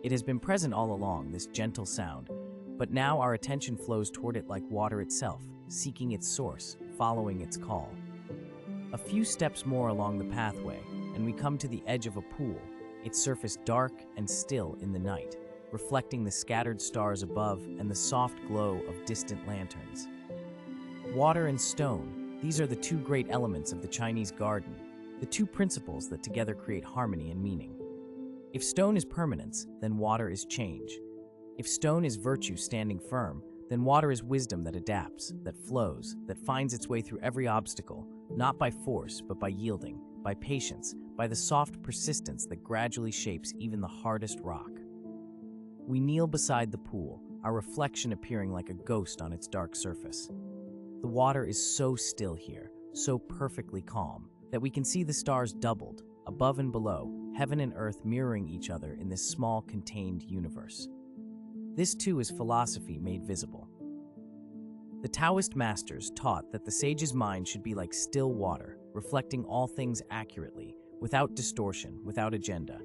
It has been present all along, this gentle sound, but now our attention flows toward it like water itself, seeking its source, following its call. A few steps more along the pathway, and we come to the edge of a pool, its surface dark and still in the night, reflecting the scattered stars above and the soft glow of distant lanterns. Water and stone, these are the two great elements of the Chinese garden, the two principles that together create harmony and meaning. If stone is permanence, then water is change. If stone is virtue standing firm, then water is wisdom that adapts, that flows, that finds its way through every obstacle, not by force, but by yielding, by patience, by the soft persistence that gradually shapes even the hardest rock. We kneel beside the pool, our reflection appearing like a ghost on its dark surface. The water is so still here, so perfectly calm, that we can see the stars doubled, above and below, heaven and earth mirroring each other in this small, contained universe. This too is philosophy made visible. The Taoist masters taught that the sage's mind should be like still water, reflecting all things accurately, without distortion, without agenda.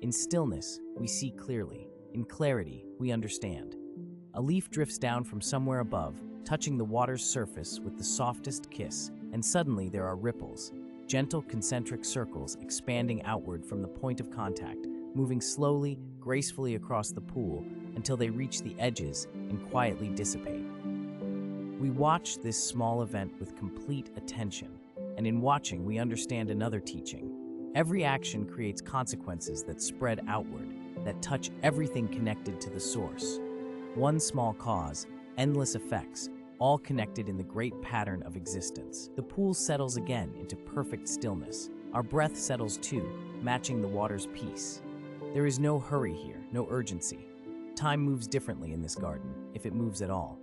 In stillness, we see clearly. In clarity, we understand. A leaf drifts down from somewhere above, touching the water's surface with the softest kiss, and suddenly there are ripples, gentle concentric circles expanding outward from the point of contact, moving slowly, gracefully across the pool until they reach the edges and quietly dissipate. We watch this small event with complete attention, and in watching we understand another teaching. Every action creates consequences that spread outward, that touch everything connected to the source. One small cause, endless effects, all connected in the great pattern of existence. The pool settles again into perfect stillness. Our breath settles too, matching the water's peace. There is no hurry here, no urgency. Time moves differently in this garden, if it moves at all.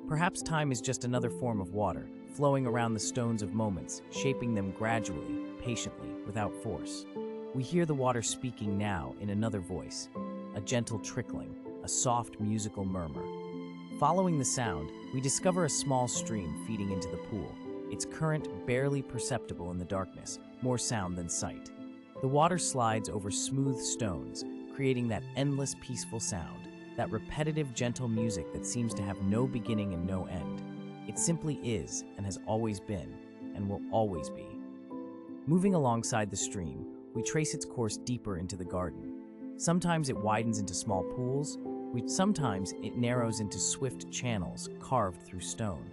Perhaps time is just another form of water, flowing around the stones of moments, shaping them gradually, patiently, without force. We hear the water speaking now in another voice, a gentle trickling, a soft musical murmur. Following the sound, we discover a small stream feeding into the pool, its current barely perceptible in the darkness, more sound than sight. The water slides over smooth stones, creating that endless peaceful sound, that repetitive gentle music that seems to have no beginning and no end. It simply is, and has always been, and will always be. Moving alongside the stream, we trace its course deeper into the garden. Sometimes it widens into small pools, sometimes it narrows into swift channels carved through stone.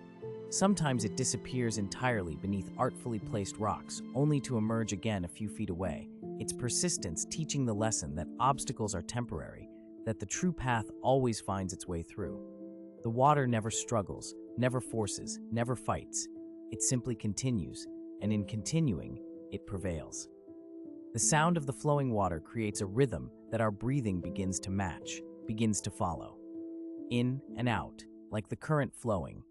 Sometimes it disappears entirely beneath artfully placed rocks, only to emerge again a few feet away, its persistence teaching the lesson that obstacles are temporary, that the true path always finds its way through. The water never struggles, never forces, never fights. It simply continues, and in continuing, it prevails. The sound of the flowing water creates a rhythm that our breathing begins to match, begins to follow. In and out, like the current flowing,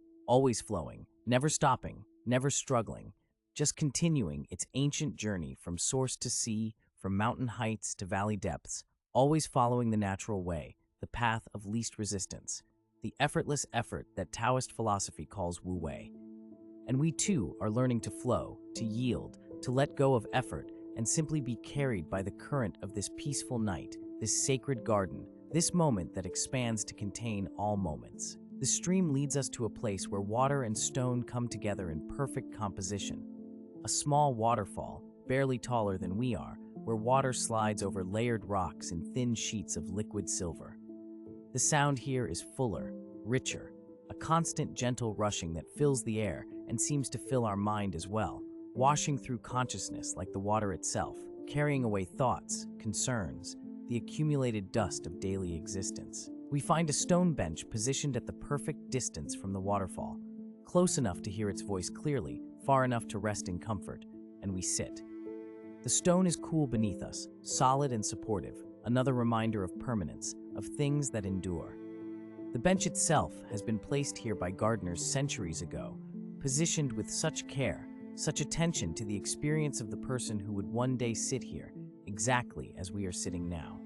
never stopping, never struggling, just continuing its ancient journey from source to sea, from mountain heights to valley depths, always following the natural way, the path of least resistance, the effortless effort that Taoist philosophy calls Wu Wei. And we too are learning to flow, to yield, to let go of effort, and simply be carried by the current of this peaceful night, this sacred garden, this moment that expands to contain all moments. The stream leads us to a place where water and stone come together in perfect composition. A small waterfall, barely taller than we are, where water slides over layered rocks in thin sheets of liquid silver. The sound here is fuller, richer, a constant gentle rushing that fills the air and seems to fill our mind as well, washing through consciousness like the water itself, carrying away thoughts, concerns, the accumulated dust of daily existence. We find a stone bench positioned at the perfect distance from the waterfall, close enough to hear its voice clearly, far enough to rest in comfort, and we sit. The stone is cool beneath us, solid and supportive, another reminder of permanence, of things that endure. The bench itself has been placed here by gardeners centuries ago, positioned with such care, such attention to the experience of the person who would one day sit here, exactly as we are sitting now.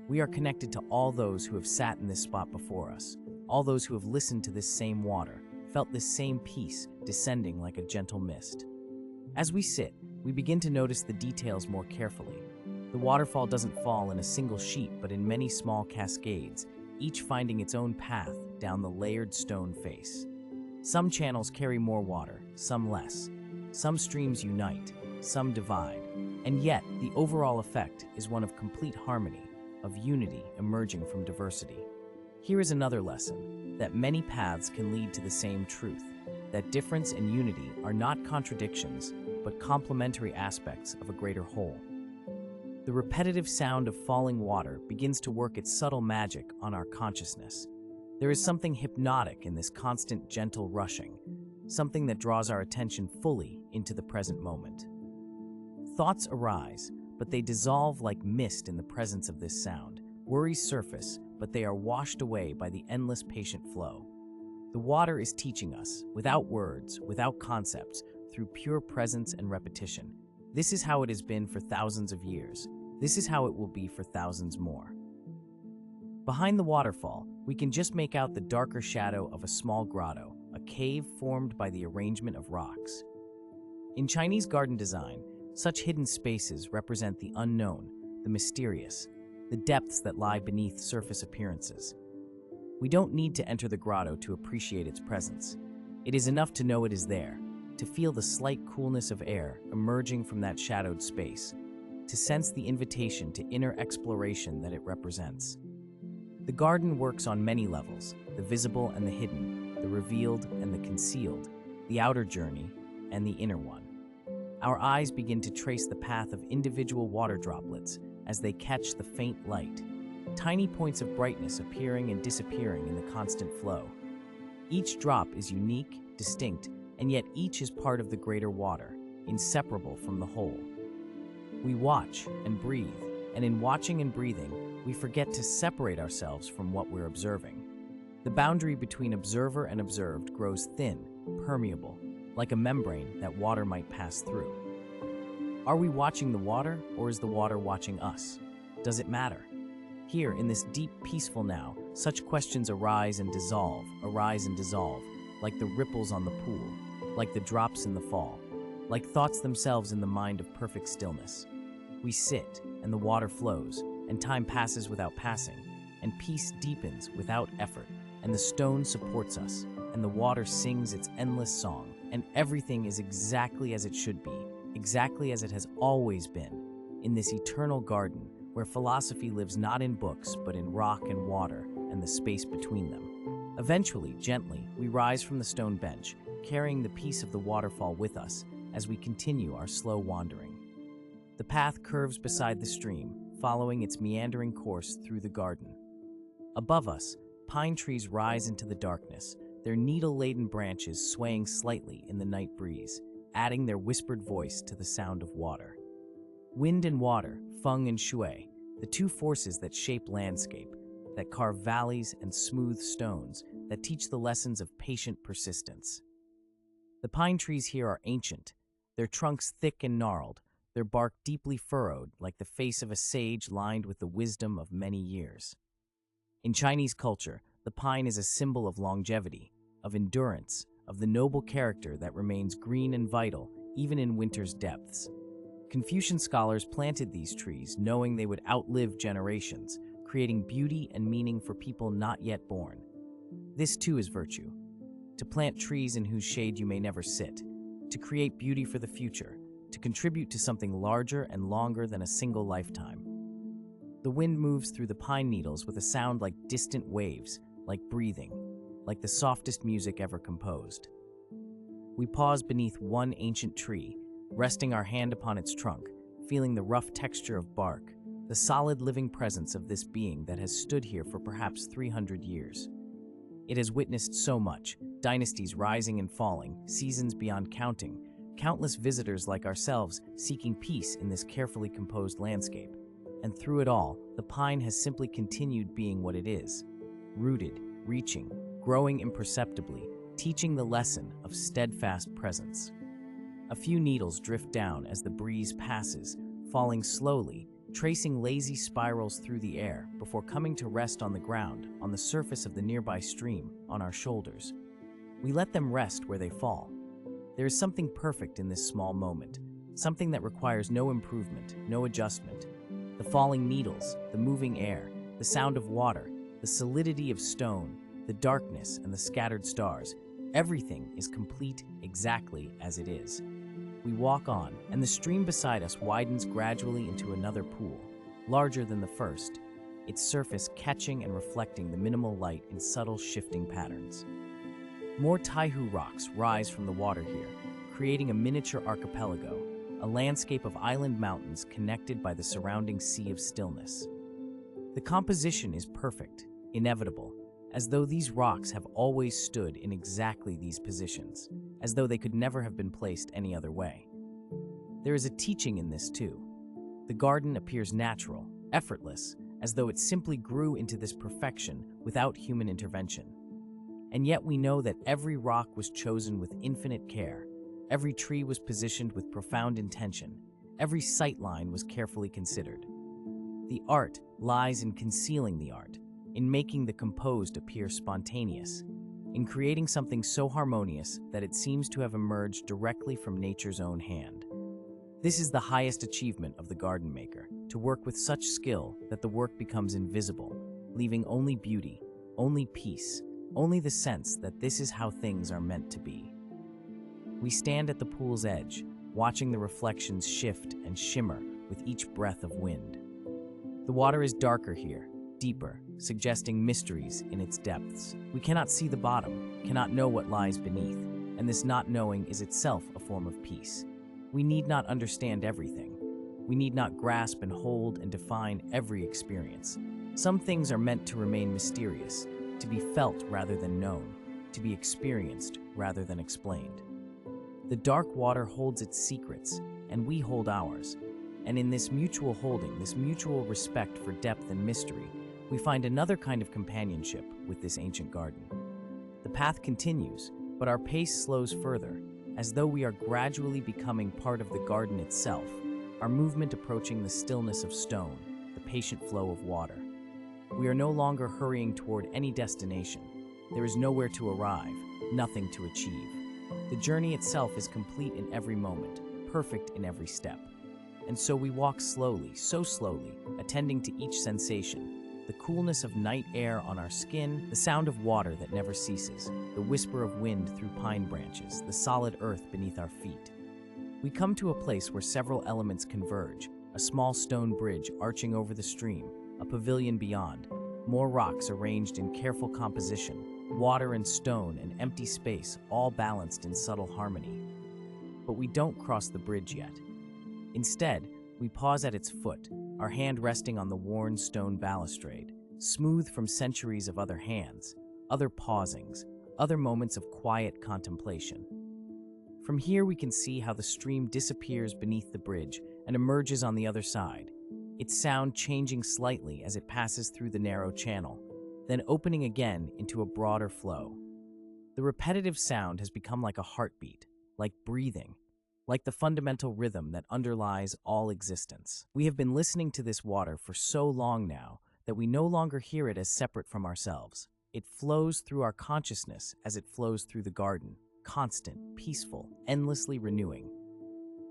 We are connected to all those who have sat in this spot before us, all those who have listened to this same water, felt this same peace descending like a gentle mist. As we sit, we begin to notice the details more carefully. The waterfall doesn't fall in a single sheet, but in many small cascades, each finding its own path down the layered stone face. Some channels carry more water, some less. Some streams unite, some divide, and yet the overall effect is one of complete harmony, of unity emerging from diversity. Here is another lesson, that many paths can lead to the same truth, that difference and unity are not contradictions, but complementary aspects of a greater whole. The repetitive sound of falling water begins to work its subtle magic on our consciousness. There is something hypnotic in this constant gentle rushing, something that draws our attention fully into the present moment. Thoughts arise, but they dissolve like mist in the presence of this sound. Worries surface, but they are washed away by the endless patient flow. The water is teaching us, without words, without concepts, through pure presence and repetition. This is how it has been for thousands of years. This is how it will be for thousands more. Behind the waterfall, we can just make out the darker shadow of a small grotto, a cave formed by the arrangement of rocks. In Chinese garden design, such hidden spaces represent the unknown, the mysterious, the depths that lie beneath surface appearances. We don't need to enter the grotto to appreciate its presence. It is enough to know it is there, to feel the slight coolness of air emerging from that shadowed space, to sense the invitation to inner exploration that it represents. The garden works on many levels, the visible and the hidden, the revealed and the concealed, the outer journey and the inner one. Our eyes begin to trace the path of individual water droplets as they catch the faint light, tiny points of brightness appearing and disappearing in the constant flow. Each drop is unique, distinct, and yet each is part of the greater water, inseparable from the whole. We watch and breathe, and in watching and breathing, we forget to separate ourselves from what we're observing. The boundary between observer and observed grows thin, permeable, like a membrane that water might pass through. Are we watching the water, or is the water watching us? Does it matter? Here, in this deep, peaceful now, such questions arise and dissolve, like the ripples on the pool, like the drops in the fall, like thoughts themselves in the mind of perfect stillness. We sit, and the water flows, and time passes without passing, and peace deepens without effort, and the stone supports us, and the water sings its endless song, and everything is exactly as it should be, exactly as it has always been, in this eternal garden where philosophy lives not in books but in rock and water and the space between them. Eventually, gently, we rise from the stone bench, carrying the peace of the waterfall with us as we continue our slow wandering. The path curves beside the stream, following its meandering course through the garden. Above us, pine trees rise into the darkness, their needle-laden branches swaying slightly in the night breeze, adding their whispered voice to the sound of water. Wind and water, feng and shui, the two forces that shape landscape, that carve valleys and smooth stones, that teach the lessons of patient persistence. The pine trees here are ancient, their trunks thick and gnarled, their bark deeply furrowed like the face of a sage lined with the wisdom of many years. In Chinese culture, the pine is a symbol of longevity, of endurance, of the noble character that remains green and vital even in winter's depths. Confucian scholars planted these trees knowing they would outlive generations, creating beauty and meaning for people not yet born. This too is virtue. To plant trees in whose shade you may never sit, to create beauty for the future, to contribute to something larger and longer than a single lifetime. The wind moves through the pine needles with a sound like distant waves, like breathing, like the softest music ever composed. We pause beneath one ancient tree, resting our hand upon its trunk, feeling the rough texture of bark, the solid living presence of this being that has stood here for perhaps 300 years. It has witnessed so much, dynasties rising and falling, seasons beyond counting, countless visitors like ourselves seeking peace in this carefully composed landscape. And through it all, the pine has simply continued being what it is, rooted, reaching, growing imperceptibly, teaching the lesson of steadfast presence. A few needles drift down as the breeze passes, falling slowly, tracing lazy spirals through the air before coming to rest on the ground, on the surface of the nearby stream, on our shoulders. We let them rest where they fall. There is something perfect in this small moment, something that requires no improvement, no adjustment. The falling needles, the moving air, the sound of water, the solidity of stone, the darkness and the scattered stars, everything is complete exactly as it is. We walk on, and the stream beside us widens gradually into another pool, larger than the first, its surface catching and reflecting the minimal light in subtle shifting patterns. More Taihu rocks rise from the water here, creating a miniature archipelago, a landscape of island mountains connected by the surrounding sea of stillness. The composition is perfect, inevitable, as though these rocks have always stood in exactly these positions, as though they could never have been placed any other way. There is a teaching in this too. The garden appears natural, effortless, as though it simply grew into this perfection without human intervention. And yet we know that every rock was chosen with infinite care, every tree was positioned with profound intention, every sightline was carefully considered. The art lies in concealing the art, in making the composed appear spontaneous, in creating something so harmonious that it seems to have emerged directly from nature's own hand. This is the highest achievement of the garden maker, to work with such skill that the work becomes invisible, leaving only beauty, only peace, only the sense that this is how things are meant to be. We stand at the pool's edge, watching the reflections shift and shimmer with each breath of wind. The water is darker here, deeper, suggesting mysteries in its depths. We cannot see the bottom, cannot know what lies beneath, and this not knowing is itself a form of peace. We need not understand everything. We need not grasp and hold and define every experience. Some things are meant to remain mysterious, to be felt rather than known, to be experienced rather than explained. The dark water holds its secrets, and we hold ours. And in this mutual holding, this mutual respect for depth and mystery, we find another kind of companionship with this ancient garden. The path continues, but our pace slows further, as though we are gradually becoming part of the garden itself, our movement approaching the stillness of stone, the patient flow of water. We are no longer hurrying toward any destination. There is nowhere to arrive, nothing to achieve. The journey itself is complete in every moment, perfect in every step. And so we walk slowly, so slowly, attending to each sensation. The coolness of night air on our skin, the sound of water that never ceases, the whisper of wind through pine branches, the solid earth beneath our feet. We come to a place where several elements converge, a small stone bridge arching over the stream, a pavilion beyond, more rocks arranged in careful composition, water and stone and empty space all balanced in subtle harmony. But we don't cross the bridge yet. Instead, we pause at its foot, our hand resting on the worn stone balustrade, smooth from centuries of other hands, other pausings, other moments of quiet contemplation. From here we can see how the stream disappears beneath the bridge and emerges on the other side, its sound changing slightly as it passes through the narrow channel, then opening again into a broader flow. The repetitive sound has become like a heartbeat, like breathing, like the fundamental rhythm that underlies all existence. We have been listening to this water for so long now that we no longer hear it as separate from ourselves. It flows through our consciousness as it flows through the garden, constant, peaceful, endlessly renewing.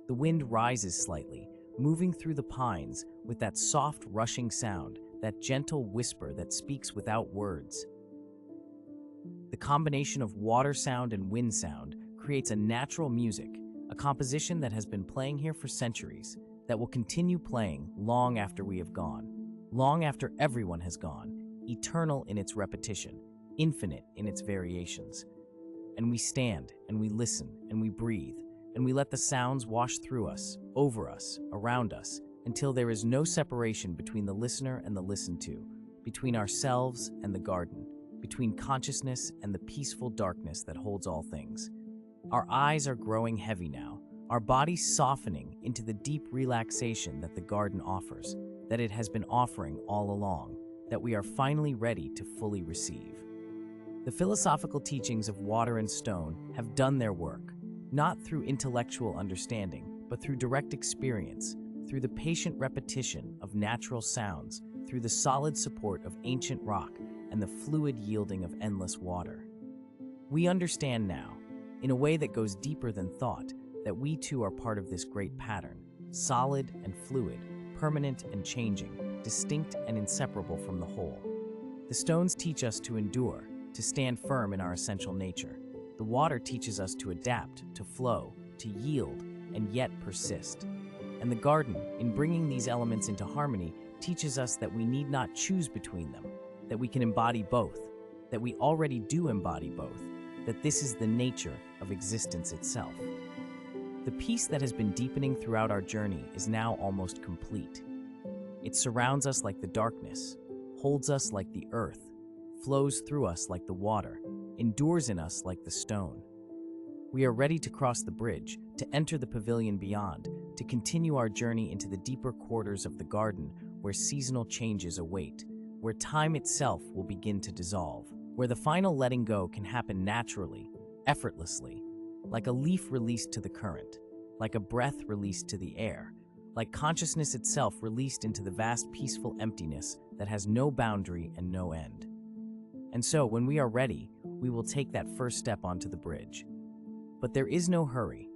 The wind rises slightly, moving through the pines with that soft, rushing sound, that gentle whisper that speaks without words. The combination of water sound and wind sound creates a natural music, a composition that has been playing here for centuries, that will continue playing long after we have gone, long after everyone has gone, eternal in its repetition, infinite in its variations. And we stand, and we listen, and we breathe, and we let the sounds wash through us, over us, around us, until there is no separation between the listener and the listened to, between ourselves and the garden, between consciousness and the peaceful darkness that holds all things. Our eyes are growing heavy now, our bodies softening into the deep relaxation that the garden offers, that it has been offering all along, that we are finally ready to fully receive. The philosophical teachings of water and stone have done their work, not through intellectual understanding, but through direct experience, through the patient repetition of natural sounds, through the solid support of ancient rock and the fluid yielding of endless water. We understand now, in a way that goes deeper than thought, that we too are part of this great pattern, solid and fluid, permanent and changing, distinct and inseparable from the whole. The stones teach us to endure, to stand firm in our essential nature. The water teaches us to adapt, to flow, to yield, and yet persist. And the garden, in bringing these elements into harmony, teaches us that we need not choose between them, that we can embody both, that we already do embody both, that this is the nature of existence itself. The peace that has been deepening throughout our journey is now almost complete. It surrounds us like the darkness, holds us like the earth, flows through us like the water, endures in us like the stone. We are ready to cross the bridge, to enter the pavilion beyond, to continue our journey into the deeper quarters of the garden where seasonal changes await, where time itself will begin to dissolve, where the final letting go can happen naturally, effortlessly, like a leaf released to the current, like a breath released to the air, like consciousness itself released into the vast peaceful emptiness that has no boundary and no end. And so, when we are ready, we will take that first step onto the bridge. But there is no hurry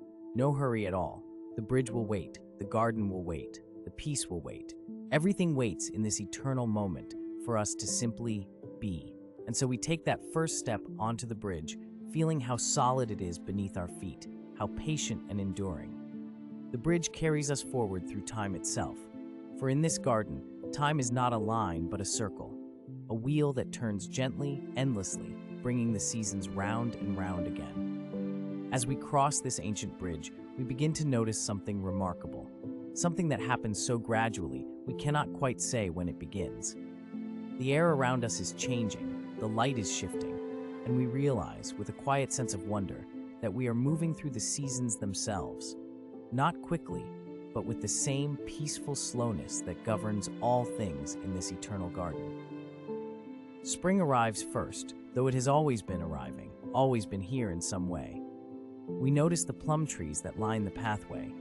at all. The bridge will wait, the garden will wait, the peace will wait. Everything waits in this eternal moment for us to simply be. And so we take that first step onto the bridge, feeling how solid it is beneath our feet, how patient and enduring. The bridge carries us forward through time itself. For in this garden, time is not a line but a circle, a wheel that turns gently, endlessly, bringing the seasons round and round again. As we cross this ancient bridge, we begin to notice something remarkable, something that happens so gradually we cannot quite say when it begins. The air around us is changing, the light is shifting, and we realize, with a quiet sense of wonder, that we are moving through the seasons themselves, not quickly, but with the same peaceful slowness that governs all things in this eternal garden. Spring arrives first, though it has always been arriving, always been here in some way. We notice the plum trees that line the pathway.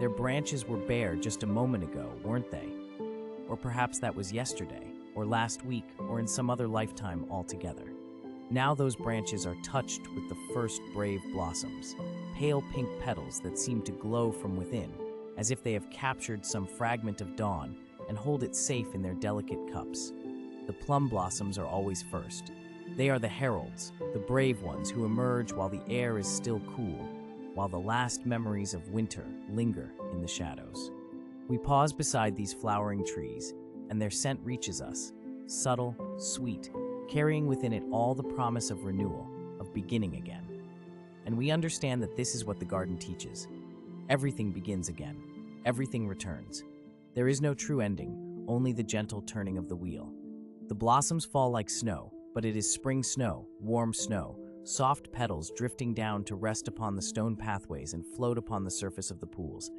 Their branches were bare just a moment ago, weren't they? Or perhaps that was yesterday, or last week, or in some other lifetime altogether. Now those branches are touched with the first brave blossoms, pale pink petals that seem to glow from within, as if they have captured some fragment of dawn and hold it safe in their delicate cups. The plum blossoms are always first. They are the heralds, the brave ones who emerge while the air is still cool, while the last memories of winter linger in the shadows. We pause beside these flowering trees, and their scent reaches us, subtle, sweet, carrying within it all the promise of renewal, of beginning again. And we understand that this is what the garden teaches. Everything begins again. Everything returns. There is no true ending, only the gentle turning of the wheel. The blossoms fall like snow, but it is spring snow, warm snow, soft petals drifting down to rest upon the stone pathways and float upon the surface of the pools.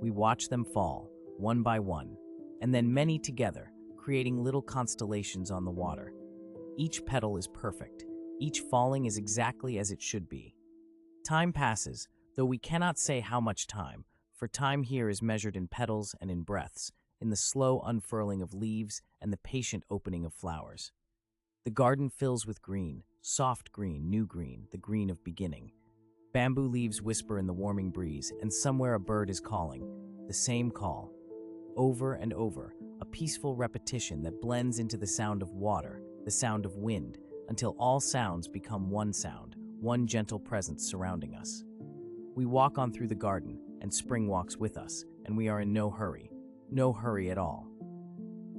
We watch them fall, one by one, and then many together, creating little constellations on the water. Each petal is perfect. Each falling is exactly as it should be. Time passes, though we cannot say how much time, for time here is measured in petals and in breaths, in the slow unfurling of leaves and the patient opening of flowers. The garden fills with green, soft green, new green, the green of beginning. Bamboo leaves whisper in the warming breeze, and somewhere a bird is calling, the same call. Over and over, a peaceful repetition that blends into the sound of water, the sound of wind, until all sounds become one sound, one gentle presence surrounding us. We walk on through the garden, and spring walks with us, and we are in no hurry at all.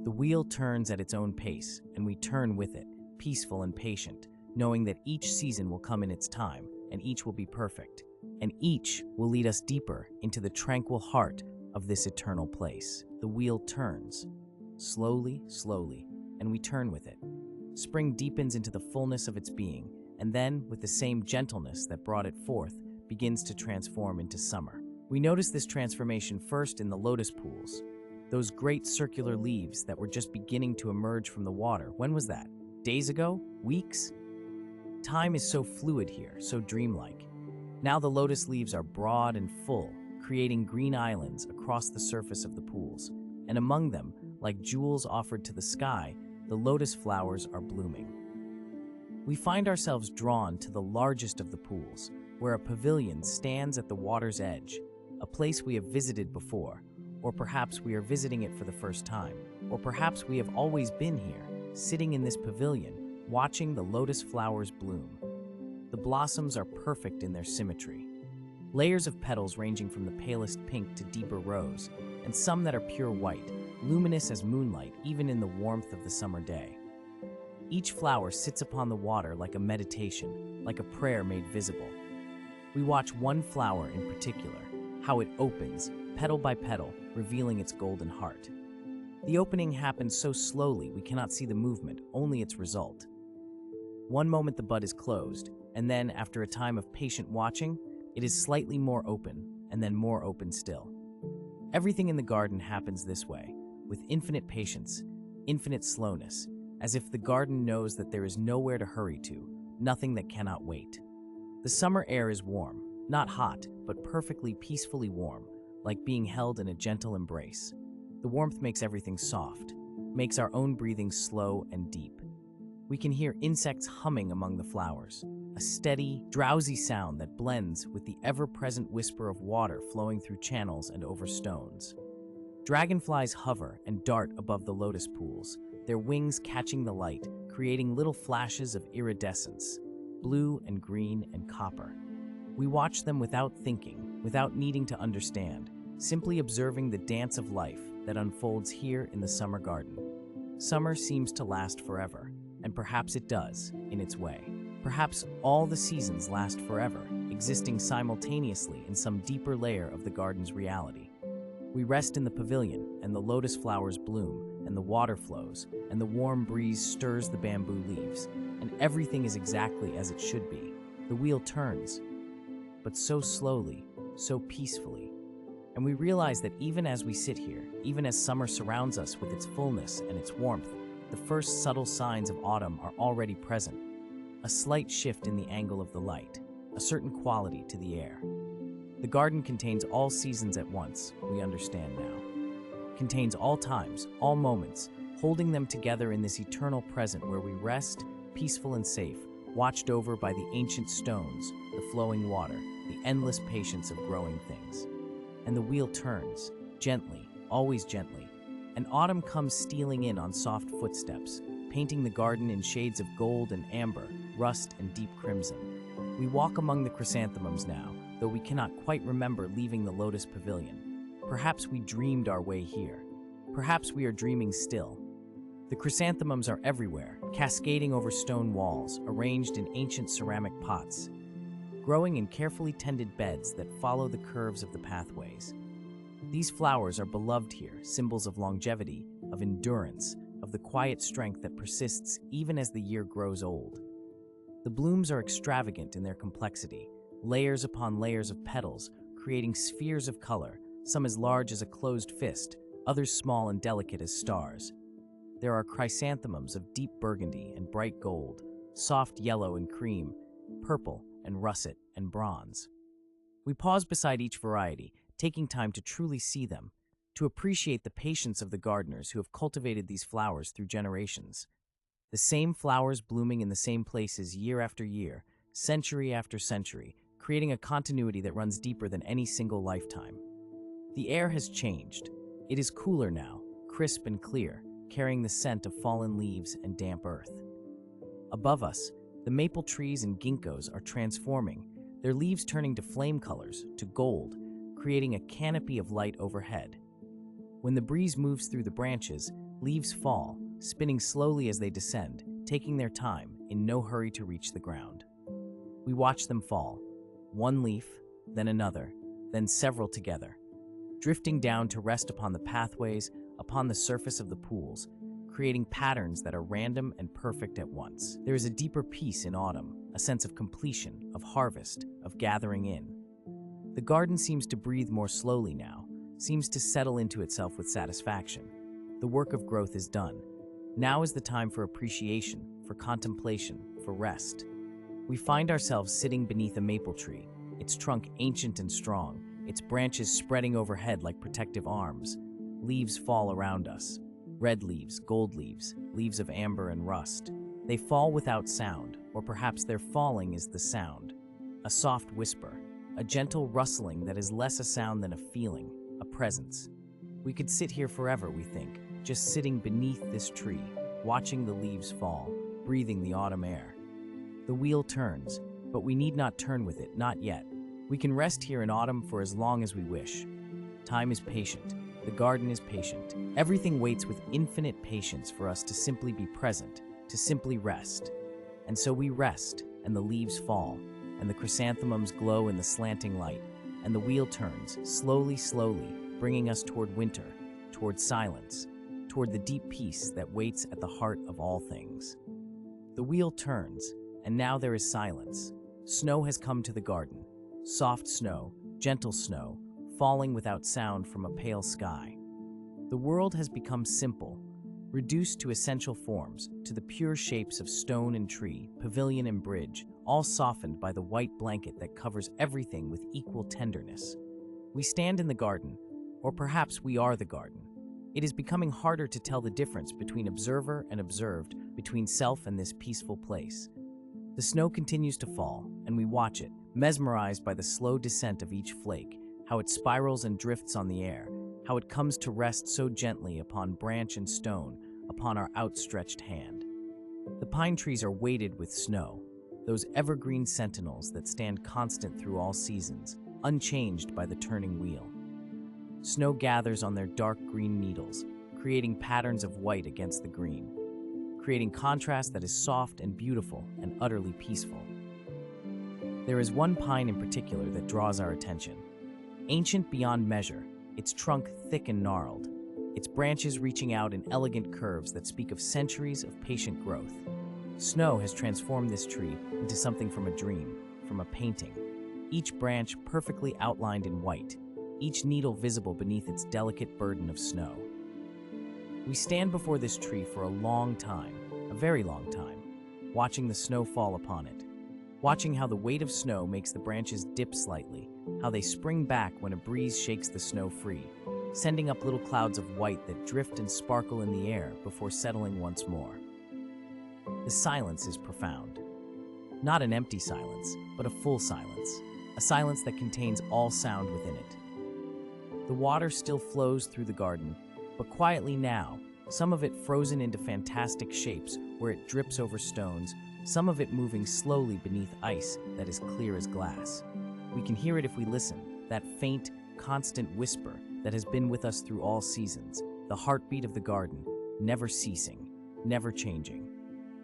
The wheel turns at its own pace, and we turn with it, peaceful and patient, knowing that each season will come in its time, and each will be perfect, and each will lead us deeper into the tranquil heart of this eternal place. The wheel turns, slowly, slowly, and we turn with it. Spring deepens into the fullness of its being, and then, with the same gentleness that brought it forth, begins to transform into summer. We notice this transformation first in the lotus pools, those great circular leaves that were just beginning to emerge from the water. When was that? Days ago? Weeks? Time is so fluid here, so dreamlike. Now the lotus leaves are broad and full, creating green islands across the surface of the pools, and among them, like jewels offered to the sky, the lotus flowers are blooming. We find ourselves drawn to the largest of the pools, where a pavilion stands at the water's edge, a place we have visited before, or perhaps we are visiting it for the first time, or perhaps we have always been here, sitting in this pavilion, watching the lotus flowers bloom. The blossoms are perfect in their symmetry. Layers of petals ranging from the palest pink to deeper rose, and some that are pure white, luminous as moonlight even in the warmth of the summer day. Each flower sits upon the water like a meditation, like a prayer made visible. We watch one flower in particular, how it opens, petal by petal, revealing its golden heart. The opening happens so slowly we cannot see the movement, only its result. One moment the bud is closed, and then, after a time of patient watching, it is slightly more open, and then more open still. Everything in the garden happens this way, with infinite patience, infinite slowness, as if the garden knows that there is nowhere to hurry to, nothing that cannot wait. The summer air is warm, not hot, but perfectly peacefully warm, like being held in a gentle embrace. The warmth makes everything soft, makes our own breathing slow and deep. We can hear insects humming among the flowers, a steady, drowsy sound that blends with the ever-present whisper of water flowing through channels and over stones. Dragonflies hover and dart above the lotus pools, their wings catching the light, creating little flashes of iridescence, blue and green and copper. We watch them without thinking, without needing to understand, simply observing the dance of life that unfolds here in the summer garden. Summer seems to last forever, and perhaps it does, in its way. Perhaps all the seasons last forever, existing simultaneously in some deeper layer of the garden's reality. We rest in the pavilion, and the lotus flowers bloom, and the water flows, and the warm breeze stirs the bamboo leaves, and everything is exactly as it should be. The wheel turns, but so slowly, so peacefully. And we realize that even as we sit here, even as summer surrounds us with its fullness and its warmth, the first subtle signs of autumn are already present. A slight shift in the angle of the light, a certain quality to the air. The garden contains all seasons at once, we understand now. Contains all times, all moments, holding them together in this eternal present where we rest, peaceful and safe, watched over by the ancient stones, the flowing water, the endless patience of growing things. And the wheel turns, gently, always gently, and autumn comes stealing in on soft footsteps, painting the garden in shades of gold and amber, rust and deep crimson. We walk among the chrysanthemums now, though we cannot quite remember leaving the lotus pavilion. Perhaps we dreamed our way here. Perhaps we are dreaming still. The chrysanthemums are everywhere, cascading over stone walls, arranged in ancient ceramic pots, growing in carefully tended beds that follow the curves of the pathways. These flowers are beloved here, symbols of longevity, of endurance, of the quiet strength that persists even as the year grows old. The blooms are extravagant in their complexity, layers upon layers of petals, creating spheres of color, some as large as a closed fist, others small and delicate as stars. There are chrysanthemums of deep burgundy and bright gold, soft yellow and cream, purple and russet and bronze. We pause beside each variety, taking time to truly see them, to appreciate the patience of the gardeners who have cultivated these flowers through generations. The same flowers blooming in the same places year after year, century after century, creating a continuity that runs deeper than any single lifetime. The air has changed. It is cooler now, crisp and clear, carrying the scent of fallen leaves and damp earth. Above us, the maple trees and ginkgos are transforming, their leaves turning to flame colors, to gold, creating a canopy of light overhead. When the breeze moves through the branches, leaves fall, spinning slowly as they descend, taking their time, in no hurry to reach the ground. We watch them fall, one leaf, then another, then several together, drifting down to rest upon the pathways, upon the surface of the pools, creating patterns that are random and perfect at once. There is a deeper peace in autumn, a sense of completion, of harvest, of gathering in. The garden seems to breathe more slowly now, seems to settle into itself with satisfaction. The work of growth is done. Now is the time for appreciation, for contemplation, for rest. We find ourselves sitting beneath a maple tree, its trunk ancient and strong, its branches spreading overhead like protective arms. Leaves fall around us. Red leaves, gold leaves, leaves of amber and rust. They fall without sound, or perhaps their falling is the sound. A soft whisper, a gentle rustling that is less a sound than a feeling, a presence. We could sit here forever, we think, just sitting beneath this tree, watching the leaves fall, breathing the autumn air. The wheel turns, but we need not turn with it, not yet. We can rest here in autumn for as long as we wish. Time is patient. The garden is patient. Everything waits with infinite patience for us to simply be present, to simply rest. And so we rest, and the leaves fall, and the chrysanthemums glow in the slanting light, and the wheel turns, slowly, slowly, bringing us toward winter, toward silence, toward the deep peace that waits at the heart of all things. The wheel turns, and now there is silence. Snow has come to the garden. Soft snow, gentle snow, falling without sound from a pale sky. The world has become simple, reduced to essential forms, to the pure shapes of stone and tree, pavilion and bridge, all softened by the white blanket that covers everything with equal tenderness. We stand in the garden, or perhaps we are the garden. It is becoming harder to tell the difference between observer and observed, between self and this peaceful place. The snow continues to fall, and we watch it, mesmerized by the slow descent of each flake, how it spirals and drifts on the air, how it comes to rest so gently upon branch and stone, upon our outstretched hand. The pine trees are weighted with snow, those evergreen sentinels that stand constant through all seasons, unchanged by the turning wheel. Snow gathers on their dark green needles, creating patterns of white against the green, creating contrast that is soft and beautiful and utterly peaceful. There is one pine in particular that draws our attention. Ancient beyond measure, its trunk thick and gnarled, its branches reaching out in elegant curves that speak of centuries of patient growth. Snow has transformed this tree into something from a dream, from a painting. Each branch perfectly outlined in white, each needle visible beneath its delicate burden of snow. We stand before this tree for a long time, a very long time, watching the snow fall upon it, watching how the weight of snow makes the branches dip slightly, how they spring back when a breeze shakes the snow free, sending up little clouds of white that drift and sparkle in the air before settling once more. The silence is profound. Not an empty silence, but a full silence, a silence that contains all sound within it. The water still flows through the garden, but quietly now, some of it frozen into fantastic shapes where it drips over stones, some of it moving slowly beneath ice that is clear as glass. We can hear it if we listen, that faint, constant whisper that has been with us through all seasons, the heartbeat of the garden, never ceasing, never changing.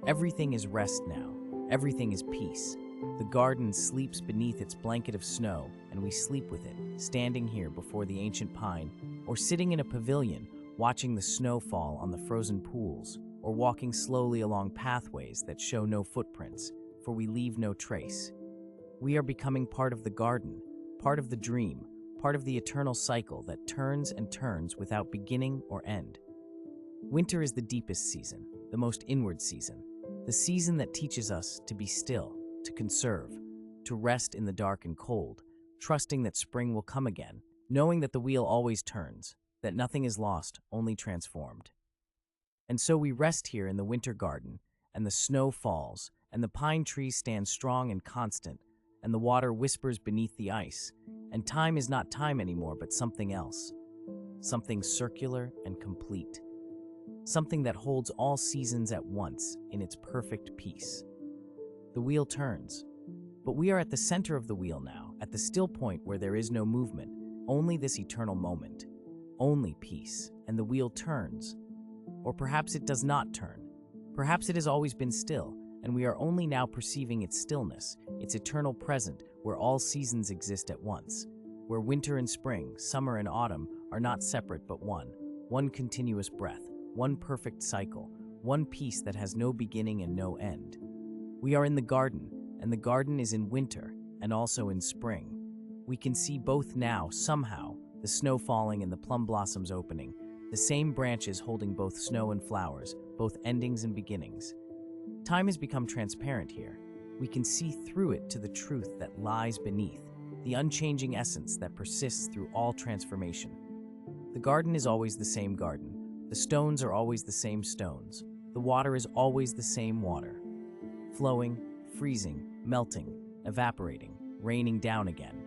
Everything is rest now, everything is peace. The garden sleeps beneath its blanket of snow, and we sleep with it, standing here before the ancient pine, or sitting in a pavilion, watching the snow fall on the frozen pools, or walking slowly along pathways that show no footprints, for we leave no trace. We are becoming part of the garden, part of the dream, part of the eternal cycle that turns and turns without beginning or end. Winter is the deepest season, the most inward season, the season that teaches us to be still, to conserve, to rest in the dark and cold, trusting that spring will come again, knowing that the wheel always turns, that nothing is lost, only transformed. And so we rest here in the winter garden, and the snow falls, and the pine trees stand strong and constant, and the water whispers beneath the ice, and time is not time anymore but something else, something circular and complete, something that holds all seasons at once in its perfect peace. The wheel turns, but we are at the center of the wheel now, at the still point where there is no movement, only this eternal moment, only peace, and the wheel turns. Or perhaps it does not turn. Perhaps it has always been still, and we are only now perceiving its stillness, its eternal present, where all seasons exist at once, where winter and spring, summer and autumn are not separate but one continuous breath, one perfect cycle, one peace that has no beginning and no end. We are in the garden, and the garden is in winter and also in spring. We can see both now, somehow, the snow falling and the plum blossoms opening, the same branches holding both snow and flowers, both endings and beginnings. Time has become transparent here. We can see through it to the truth that lies beneath, the unchanging essence that persists through all transformation. The garden is always the same garden. The stones are always the same stones. The water is always the same water. Flowing, freezing, melting, evaporating, raining down again,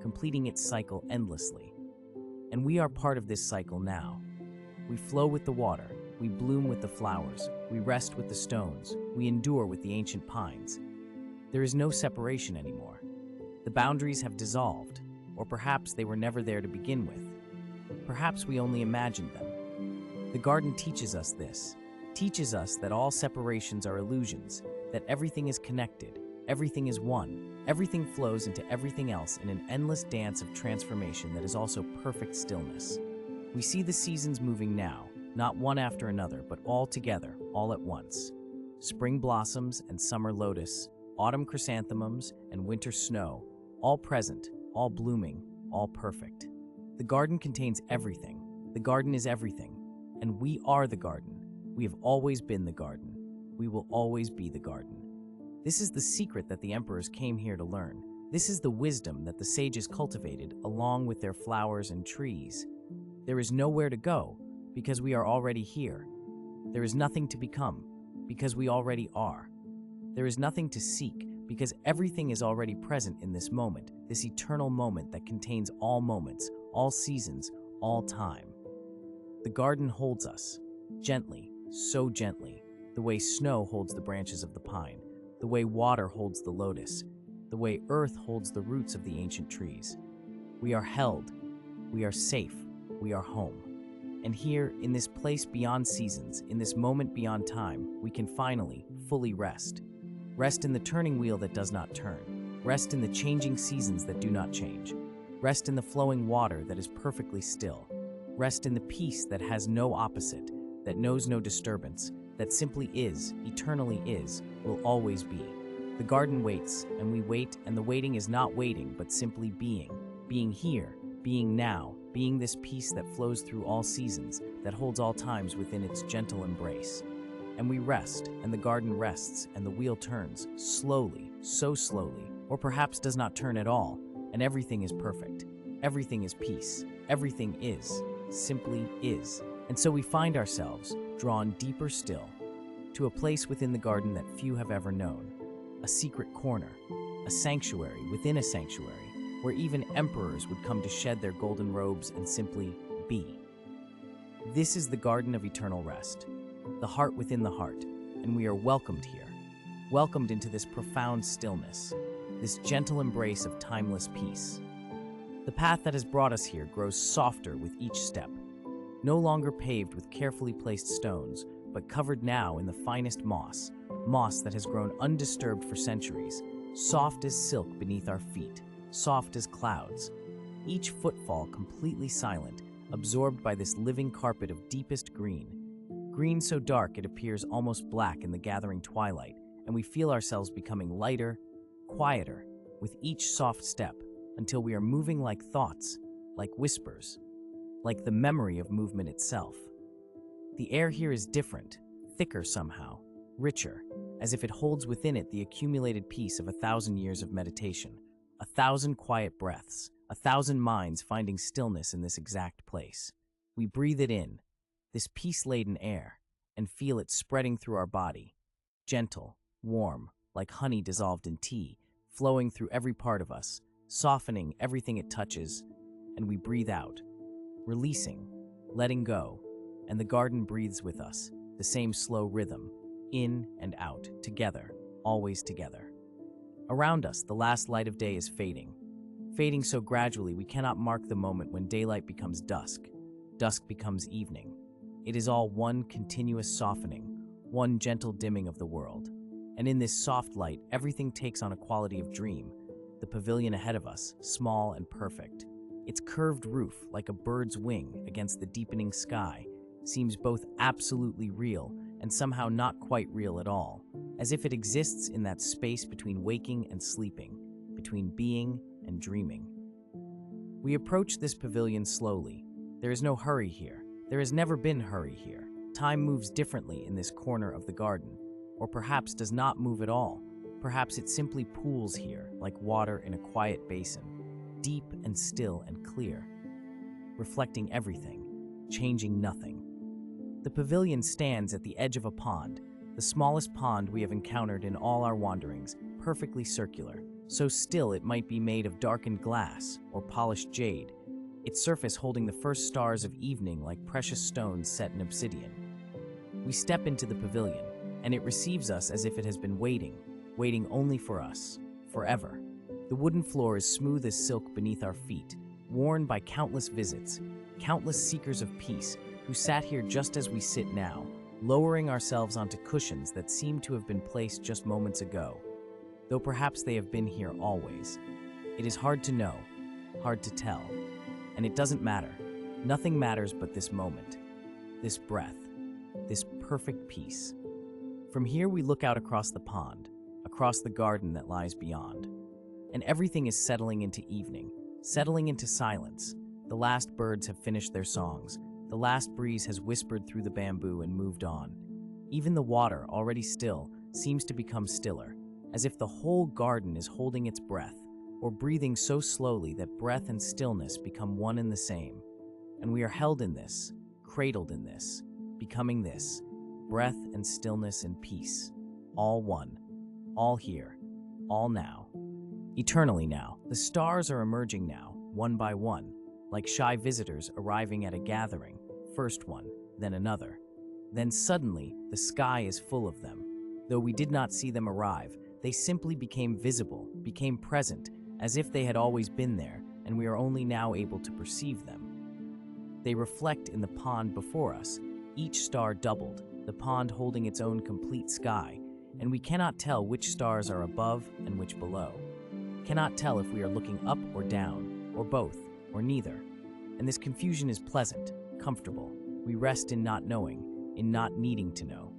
completing its cycle endlessly. And we are part of this cycle now. We flow with the water, we bloom with the flowers, we rest with the stones, we endure with the ancient pines. There is no separation anymore. The boundaries have dissolved, or perhaps they were never there to begin with. Perhaps we only imagined them. The garden teaches us this, teaches us that all separations are illusions, that everything is connected, everything is one, everything flows into everything else in an endless dance of transformation that is also perfect stillness. We see the seasons moving now, not one after another, but all together, all at once. Spring blossoms and summer lotus, autumn chrysanthemums and winter snow, all present, all blooming, all perfect. The garden contains everything. The garden is everything. And we are the garden. We have always been the garden. We will always be the garden. This is the secret that the emperors came here to learn. This is the wisdom that the sages cultivated along with their flowers and trees. There is nowhere to go because we are already here. There is nothing to become because we already are. There is nothing to seek because everything is already present in this moment, this eternal moment that contains all moments, all seasons, all time. The garden holds us, gently, so gently, the way snow holds the branches of the pine, the way water holds the lotus, the way earth holds the roots of the ancient trees. We are held, we are safe, we are home. And here, in this place beyond seasons, in this moment beyond time, we can finally, fully rest. Rest in the turning wheel that does not turn. Rest in the changing seasons that do not change. Rest in the flowing water that is perfectly still. Rest in the peace that has no opposite, that knows no disturbance, that simply is, eternally is, will always be. The garden waits, and we wait, and the waiting is not waiting, but simply being here, being now, being this peace that flows through all seasons, that holds all times within its gentle embrace. And we rest, and the garden rests, and the wheel turns, slowly, so slowly, or perhaps does not turn at all, and everything is perfect. Everything is peace. Everything is, simply is. And so we find ourselves, drawn deeper still, to a place within the garden that few have ever known, a secret corner, a sanctuary within a sanctuary, where even emperors would come to shed their golden robes and simply be. This is the garden of eternal rest, the heart within the heart, and we are welcomed here, welcomed into this profound stillness, this gentle embrace of timeless peace. The path that has brought us here grows softer with each step, no longer paved with carefully placed stones, but covered now in the finest moss, moss that has grown undisturbed for centuries, soft as silk beneath our feet, soft as clouds, each footfall completely silent, absorbed by this living carpet of deepest green, green so dark it appears almost black in the gathering twilight, and we feel ourselves becoming lighter, quieter, with each soft step, until we are moving like thoughts, like whispers, like the memory of movement itself. The air here is different, thicker somehow, richer, as if it holds within it the accumulated peace of 1,000 years of meditation. 1,000 quiet breaths, 1,000 minds finding stillness in this exact place. We breathe it in, this peace-laden air, and feel it spreading through our body, gentle, warm, like honey dissolved in tea, flowing through every part of us, softening everything it touches, and we breathe out, releasing, letting go, and the garden breathes with us, the same slow rhythm, in and out, together, always together. Around us, the last light of day is fading so gradually we cannot mark the moment when daylight becomes dusk, dusk becomes evening. It is all one continuous softening, one gentle dimming of the world. And in this soft light, everything takes on a quality of dream. The pavilion ahead of us, small and perfect. Its curved roof, like a bird's wing against the deepening sky, seems both absolutely real and somehow not quite real at all, as if it exists in that space between waking and sleeping, between being and dreaming. We approach this pavilion slowly. There is no hurry here. There has never been hurry here. Time moves differently in this corner of the garden, or perhaps does not move at all. Perhaps it simply pools here like water in a quiet basin, deep and still and clear, reflecting everything, changing nothing. The pavilion stands at the edge of a pond, the smallest pond we have encountered in all our wanderings, perfectly circular, so still it might be made of darkened glass or polished jade, its surface holding the first stars of evening like precious stones set in obsidian. We step into the pavilion, and it receives us as if it has been waiting only for us, forever. The wooden floor is smooth as silk beneath our feet, worn by countless visits, countless seekers of peace who sat here just as we sit now, lowering ourselves onto cushions that seem to have been placed just moments ago, though perhaps they have been here always. It is hard to know, hard to tell, and it doesn't matter. Nothing matters but this moment, this breath, this perfect peace. From here we look out across the pond, across the garden that lies beyond, and everything is settling into evening, settling into silence. The last birds have finished their songs. The last breeze has whispered through the bamboo and moved on. Even the water, already still, seems to become stiller, as if the whole garden is holding its breath, or breathing so slowly that breath and stillness become one and the same. And we are held in this, cradled in this, becoming this, breath and stillness and peace, all one, all here, all now, eternally now. The stars are emerging now, one by one, like shy visitors arriving at a gathering, first one, then another. Then suddenly, the sky is full of them. Though we did not see them arrive, they simply became visible, became present, as if they had always been there, and we are only now able to perceive them. They reflect in the pond before us, each star doubled, the pond holding its own complete sky, and we cannot tell which stars are above and which below. Cannot tell if we are looking up or down, or both, or neither. And this confusion is pleasant, comfortable. We rest in not knowing, in not needing to know.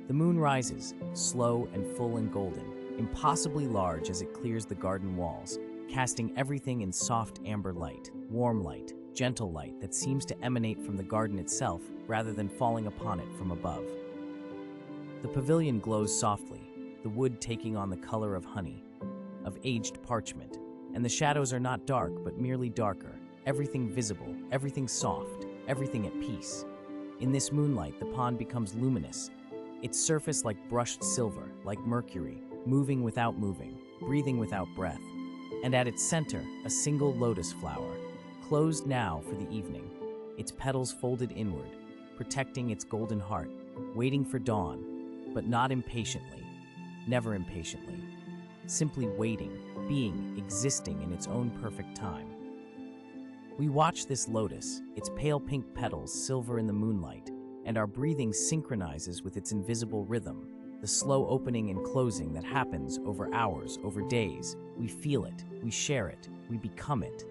The moon rises, slow and full and golden, impossibly large as it clears the garden walls, casting everything in soft amber light, warm light, gentle light that seems to emanate from the garden itself rather than falling upon it from above. The pavilion glows softly, the wood taking on the color of honey, of aged parchment, and the shadows are not dark but merely darker, everything visible, everything soft, everything at peace. In this moonlight, the pond becomes luminous, its surface like brushed silver, like mercury, moving without moving, breathing without breath. And at its center, a single lotus flower, closed now for the evening, its petals folded inward, protecting its golden heart, waiting for dawn, but not impatiently, never impatiently, simply waiting, being, existing in its own perfect time. We watch this lotus, its pale pink petals silver in the moonlight, and our breathing synchronizes with its invisible rhythm, the slow opening and closing that happens over hours, over days. We feel it, we share it, we become it.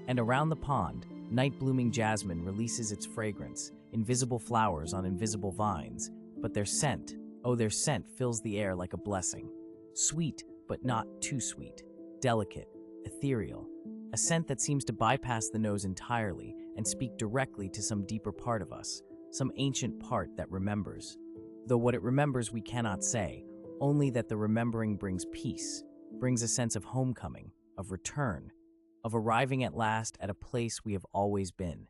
And around the pond, night-blooming jasmine releases its fragrance, invisible flowers on invisible vines, but their scent, oh, their scent fills the air like a blessing. Sweet, but not too sweet, delicate, ethereal, a scent that seems to bypass the nose entirely and speak directly to some deeper part of us, some ancient part that remembers. Though what it remembers we cannot say, only that the remembering brings peace, brings a sense of homecoming, of return, of arriving at last at a place we have always been.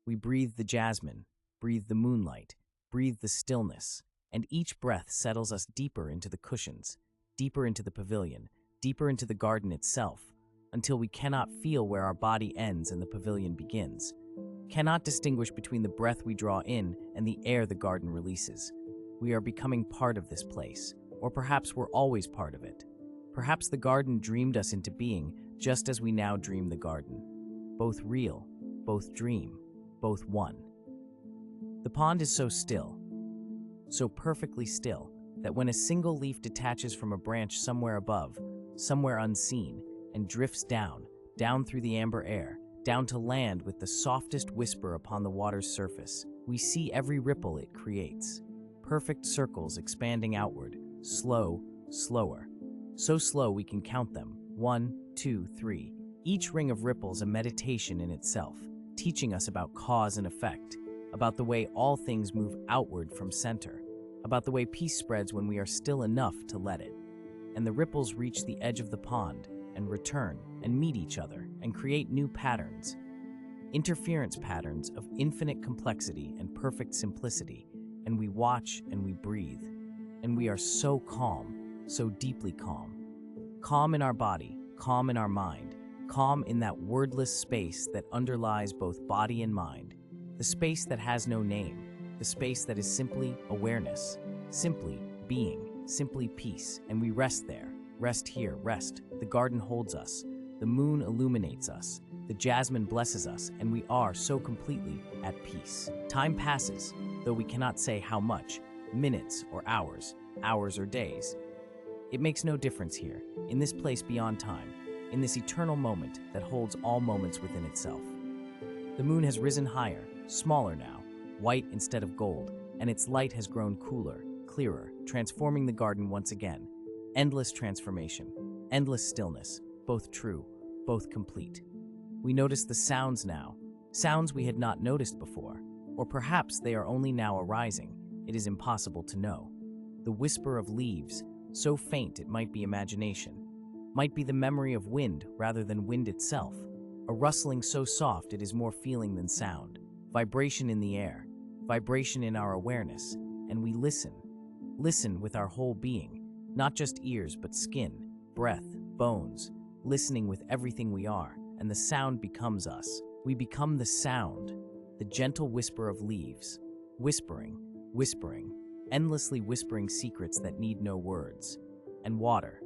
We breathe the jasmine, breathe the moonlight, breathe the stillness, and each breath settles us deeper into the cushions, deeper into the pavilion, deeper into the garden itself, until we cannot feel where our body ends and the pavilion begins, cannot distinguish between the breath we draw in and the air the garden releases. We are becoming part of this place, or perhaps we're always part of it. Perhaps the garden dreamed us into being just as we now dream the garden. Both real, both dream, both one. The pond is so still, so perfectly still, that when a single leaf detaches from a branch somewhere above, somewhere unseen, and drifts down through the amber air, down to land with the softest whisper upon the water's surface, we see every ripple it creates. Perfect circles expanding outward, slow, slower. So slow we can count them, 1, 2, 3. Each ring of ripples a meditation in itself, teaching us about cause and effect, about the way all things move outward from center, about the way peace spreads when we are still enough to let it. And the ripples reach the edge of the pond, and return, and meet each other, and create new patterns. Interference patterns of infinite complexity and perfect simplicity, and we watch and we breathe. And we are so calm, so deeply calm. Calm in our body, calm in our mind, calm in that wordless space that underlies both body and mind. The space that has no name, the space that is simply awareness, simply being, simply peace, and we rest there. Rest here, rest. The garden holds us. The moon illuminates us. The jasmine blesses us, and we are so completely at peace. Time passes, though we cannot say how much, minutes or hours or days. It makes no difference here, in this place beyond time, in this eternal moment that holds all moments within itself. The moon has risen higher, smaller now, white instead of gold, and its light has grown cooler, clearer, transforming the garden once again. Endless transformation, endless stillness, both true, both complete. We notice the sounds now, sounds we had not noticed before, or perhaps they are only now arising. It is impossible to know. The whisper of leaves, so faint it might be imagination, might be the memory of wind rather than wind itself. A rustling so soft it is more feeling than sound. Vibration in the air, vibration in our awareness, and we listen with our whole being. Not just ears, but skin, breath, bones, listening with everything we are, and the sound becomes us. We become the sound, the gentle whisper of leaves, whispering, endlessly whispering secrets that need no words. And water.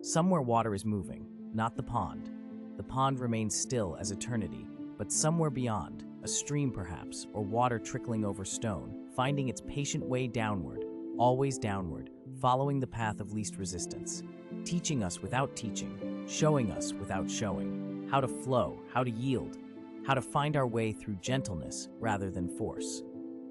Somewhere water is moving, not the pond. The pond remains still as eternity, but somewhere beyond, a stream perhaps, or water trickling over stone, finding its patient way downward, always downward, following the path of least resistance, teaching us without teaching, showing us without showing, how to flow, how to yield, how to find our way through gentleness rather than force.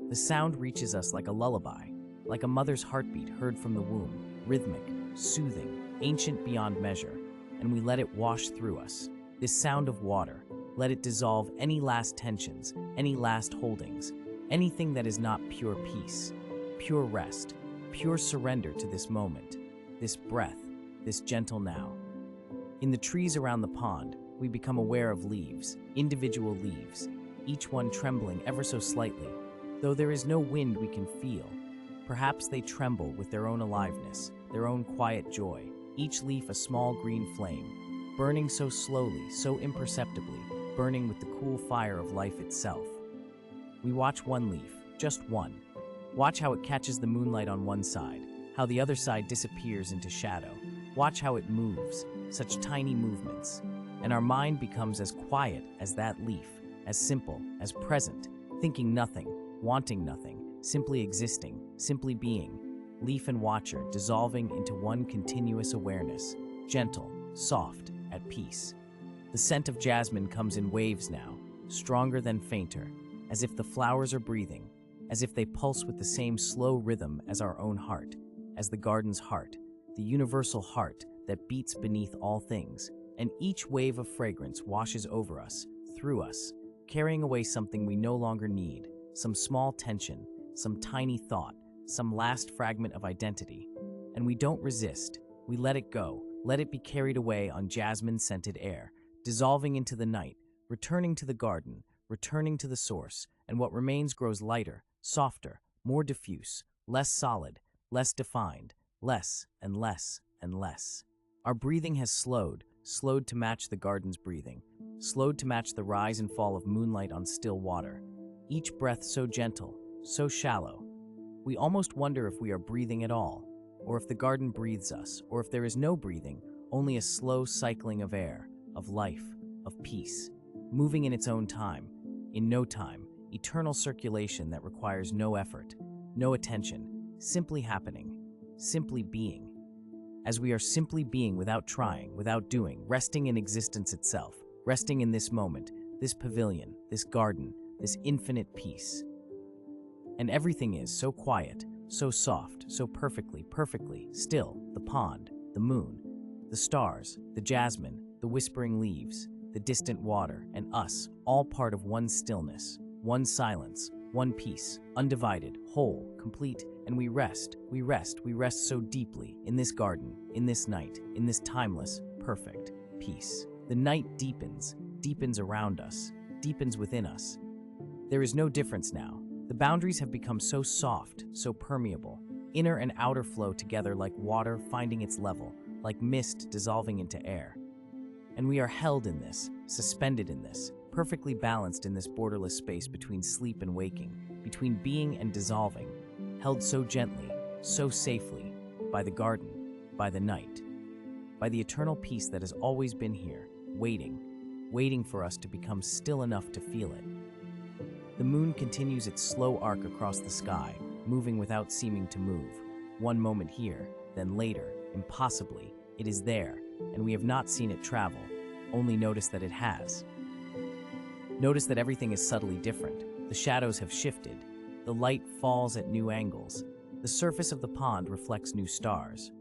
The sound reaches us like a lullaby, like a mother's heartbeat heard from the womb, rhythmic, soothing, ancient beyond measure, and we let it wash through us. This sound of water, let it dissolve any last tensions, any last holdings, anything that is not pure peace, pure rest, pure surrender to this moment, this breath, this gentle now. In the trees around the pond, we become aware of leaves, individual leaves, each one trembling ever so slightly, though there is no wind we can feel. Perhaps they tremble with their own aliveness, their own quiet joy, each leaf a small green flame, burning so slowly, so imperceptibly, burning with the cool fire of life itself. We watch one leaf, just one. Watch how it catches the moonlight on one side, how the other side disappears into shadow. Watch how it moves, such tiny movements. And our mind becomes as quiet as that leaf, as simple, as present, thinking nothing, wanting nothing, simply existing, simply being. Leaf and watcher dissolving into one continuous awareness, gentle, soft, at peace. The scent of jasmine comes in waves now, stronger than fainter, as if the flowers are breathing, as if they pulse with the same slow rhythm as our own heart, as the garden's heart, the universal heart that beats beneath all things, and each wave of fragrance washes over us, through us, carrying away something we no longer need, some small tension, some tiny thought, some last fragment of identity. And we don't resist, we let it go, Let it be carried away on jasmine-scented air, dissolving into the night, returning to the garden, returning to the source, and what remains grows lighter, softer, more diffuse, less solid, less defined, less and less and less. Our breathing has slowed to match the garden's breathing, slowed to match the rise and fall of moonlight on still water. Each breath so gentle, so shallow. We almost wonder if we are breathing at all, or if the garden breathes us, or if there is no breathing, only a slow cycling of air, of life, of peace, moving in its own time, in no time, eternal circulation that requires no effort, no attention, simply happening, simply being. As we are simply being without trying, without doing, resting in existence itself, resting in this moment, this pavilion, this garden, this infinite peace. And everything is so quiet, so soft, so perfectly still, the pond, the moon, the stars, the jasmine, the whispering leaves, the distant water, and us, all part of one stillness, one silence, one peace, undivided, whole, complete, and we rest so deeply in this garden, in this night, in this timeless, perfect peace. The night deepens around us, deepens within us. There is no difference now. The boundaries have become so soft, so permeable. Inner and outer flow together like water finding its level, like mist dissolving into air. And we are held in this, suspended in this, perfectly balanced in this borderless space between sleep and waking, between being and dissolving, held so gently, so safely, by the garden, by the night, by the eternal peace that has always been here, waiting for us to become still enough to feel it. The moon continues its slow arc across the sky, moving without seeming to move. One moment here, then later, impossibly, it is there, and we have not seen it travel, only noticed that it has. Notice that everything is subtly different. The shadows have shifted. The light falls at new angles. The surface of the pond reflects new stars.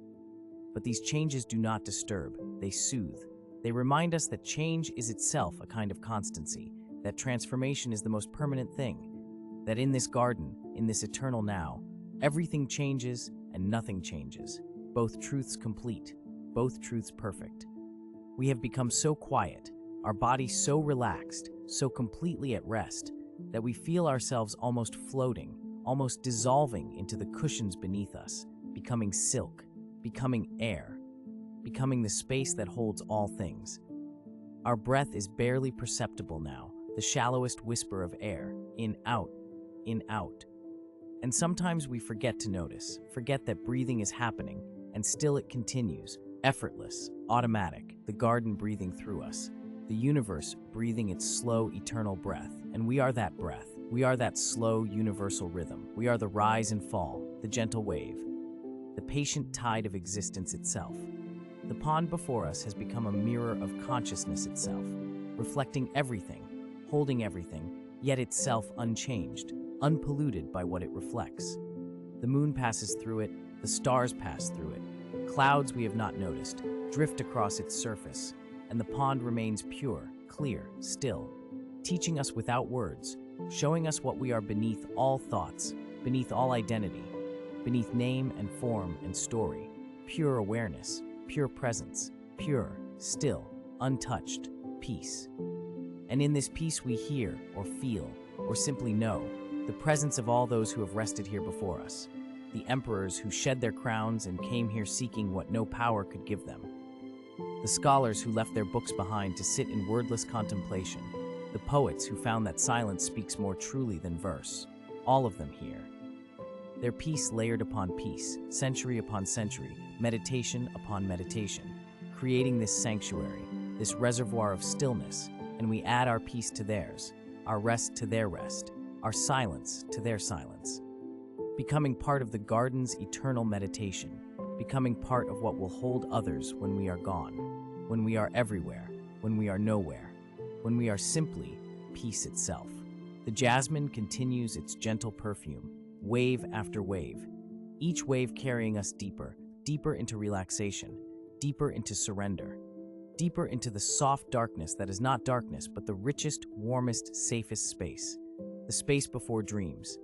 But these changes do not disturb, they soothe. They remind us that change is itself a kind of constancy, that transformation is the most permanent thing, that in this garden, in this eternal now, everything changes and nothing changes, both truths complete, both truths perfect. We have become so quiet, our bodies so relaxed, so completely at rest, that we feel ourselves almost floating, almost dissolving into the cushions beneath us, becoming silk, becoming air, becoming the space that holds all things. Our breath is barely perceptible now, the shallowest whisper of air, in, out, in, out. And sometimes we forget to notice, forget that breathing is happening, and still it continues, effortless, automatic, the garden breathing through us, the universe breathing its slow, eternal breath, and we are that breath. We are that slow, universal rhythm. We are the rise and fall, the gentle wave, the patient tide of existence itself. The pond before us has become a mirror of consciousness itself, reflecting everything, holding everything, yet itself unchanged, unpolluted by what it reflects. The moon passes through it, the stars pass through it. Clouds we have not noticed drift across its surface, and the pond remains pure, clear, still, teaching us without words, showing us what we are beneath all thoughts, beneath all identity, beneath name and form and story, pure awareness, pure presence, pure, still, untouched, peace. And in this peace we hear, or feel, or simply know, the presence of all those who have rested here before us, the emperors who shed their crowns and came here seeking what no power could give them, the scholars who left their books behind to sit in wordless contemplation, the poets who found that silence speaks more truly than verse, all of them here. Their peace layered upon peace, century upon century, meditation upon meditation, creating this sanctuary, this reservoir of stillness, and we add our peace to theirs, our rest to their rest, our silence to their silence, becoming part of the garden's eternal meditation, becoming part of what will hold others when we are gone, when we are everywhere, when we are nowhere, when we are simply peace itself. The jasmine continues its gentle perfume, wave after wave, each wave carrying us deeper, deeper into relaxation, deeper into surrender, deeper into the soft darkness that is not darkness but the richest, warmest, safest space, the space before dreams,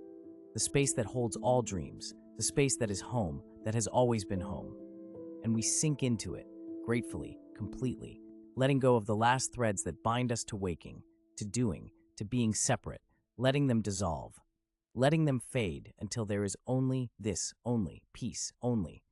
the space that holds all dreams, the space that is home, that has always been home. And we sink into it, gratefully, completely, letting go of the last threads that bind us to waking, to doing, to being separate, letting them dissolve, letting them fade until there is only this, only peace, only.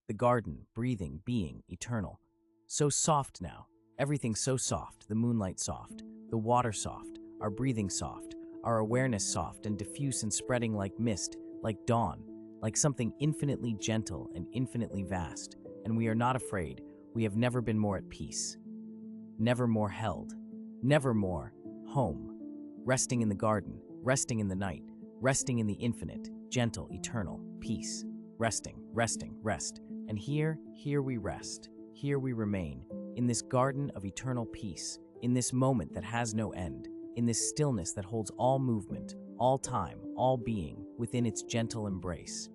The garden, breathing, being, eternal. So soft now, everything so soft, the moonlight soft, the water soft, our breathing soft, our awareness soft and diffuse and spreading like mist, like dawn, like something infinitely gentle and infinitely vast. And we are not afraid, we have never been more at peace. Never more held, never more home. Resting in the garden, resting in the night, resting in the infinite, gentle, eternal, peace. Resting, resting, rest. And here we rest, here we remain, in this garden of eternal peace, in this moment that has no end, in this stillness that holds all movement, all time, all being, within its gentle embrace.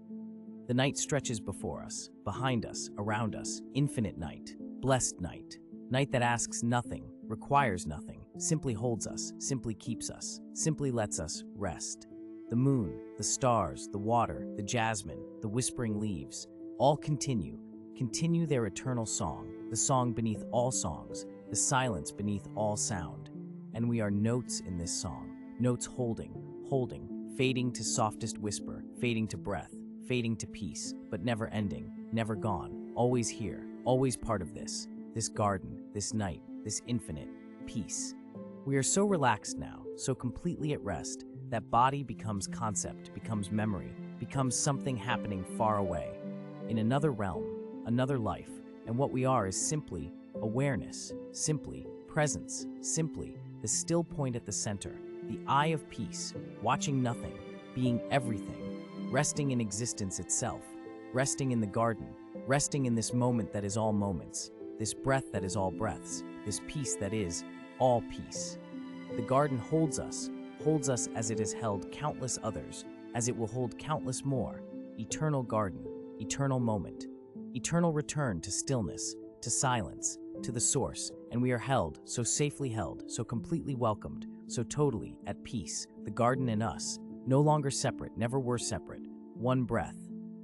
The night stretches before us, behind us, around us, infinite night, blessed night, night that asks nothing, requires nothing, simply holds us, simply keeps us, simply lets us rest. The moon, the stars, the water, the jasmine, the whispering leaves, all continue their eternal song, the song beneath all songs, the silence beneath all sound. And we are notes in this song, notes holding, fading to softest whisper, fading to breath, fading to peace, but never ending, never gone, always here, always part of this garden, this night, this infinite peace. We are so relaxed now, so completely at rest, that body becomes concept, becomes memory, becomes something happening far away, in another realm, another life, and what we are is simply awareness, simply presence, simply the still point at the center, the eye of peace, watching nothing, being everything, resting in existence itself, resting in the garden, resting in this moment that is all moments, this breath that is all breaths, this peace that is all peace. The garden holds us as it has held countless others, as it will hold countless more. Eternal garden, eternal moment, eternal return to stillness, to silence, to the source, and we are held, so safely held, so completely welcomed, so totally at peace, the garden and us, no longer separate, never were separate, one breath,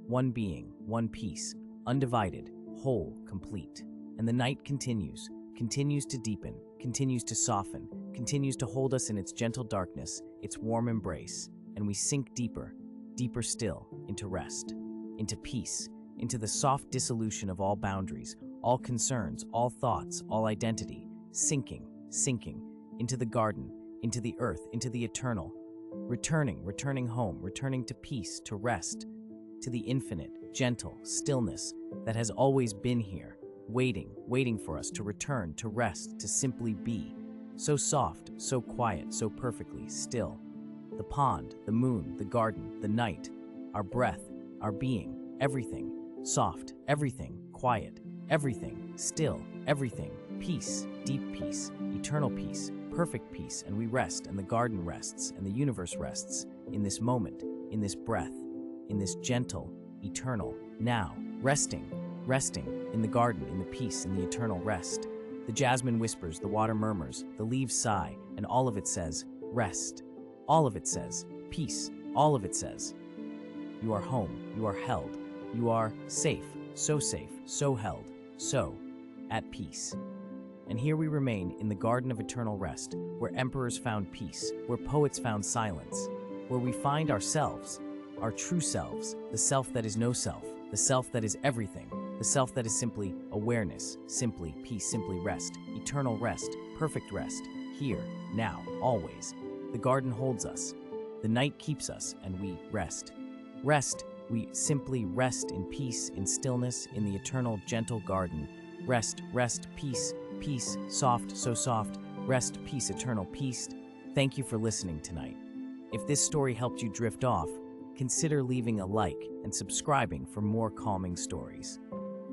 one being, one peace, undivided, whole, complete. And the night continues to deepen, continues to soften, continues to hold us in its gentle darkness, its warm embrace, and we sink deeper, deeper still, into rest, into peace, into the soft dissolution of all boundaries, all concerns, all thoughts, all identity, sinking, into the garden, into the earth, into the eternal, returning home, returning to peace, to rest, to the infinite, gentle stillness that has always been here, waiting for us to return, to rest, to simply be. So soft, so quiet, so perfectly still. The pond, the moon, the garden, the night, our breath, our being, everything, soft, everything, quiet, everything, still, everything, peace, deep peace, eternal peace, perfect peace, and we rest, and the garden rests, and the universe rests, in this moment, in this breath, in this gentle, eternal, now, resting, in the garden, in the peace, in the eternal rest. The jasmine whispers, the water murmurs, the leaves sigh, and all of it says, rest. All of it says, peace. All of it says, you are home, you are held, you are safe, so held, so at peace. And here we remain in the garden of eternal rest, where emperors found peace, where poets found silence, where we find ourselves, our true selves, the self that is no self, the self that is everything, the self that is simply awareness, simply peace, simply rest, eternal rest, perfect rest, here, now, always. The garden holds us, the night keeps us, and we rest. We simply rest in peace, in stillness, in the eternal, gentle garden. Rest, peace, soft, so soft. Rest, peace, eternal peace. Thank you for listening tonight. If this story helped you drift off, consider leaving a like and subscribing for more calming stories.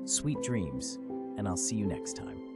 Sweet dreams, and I'll see you next time.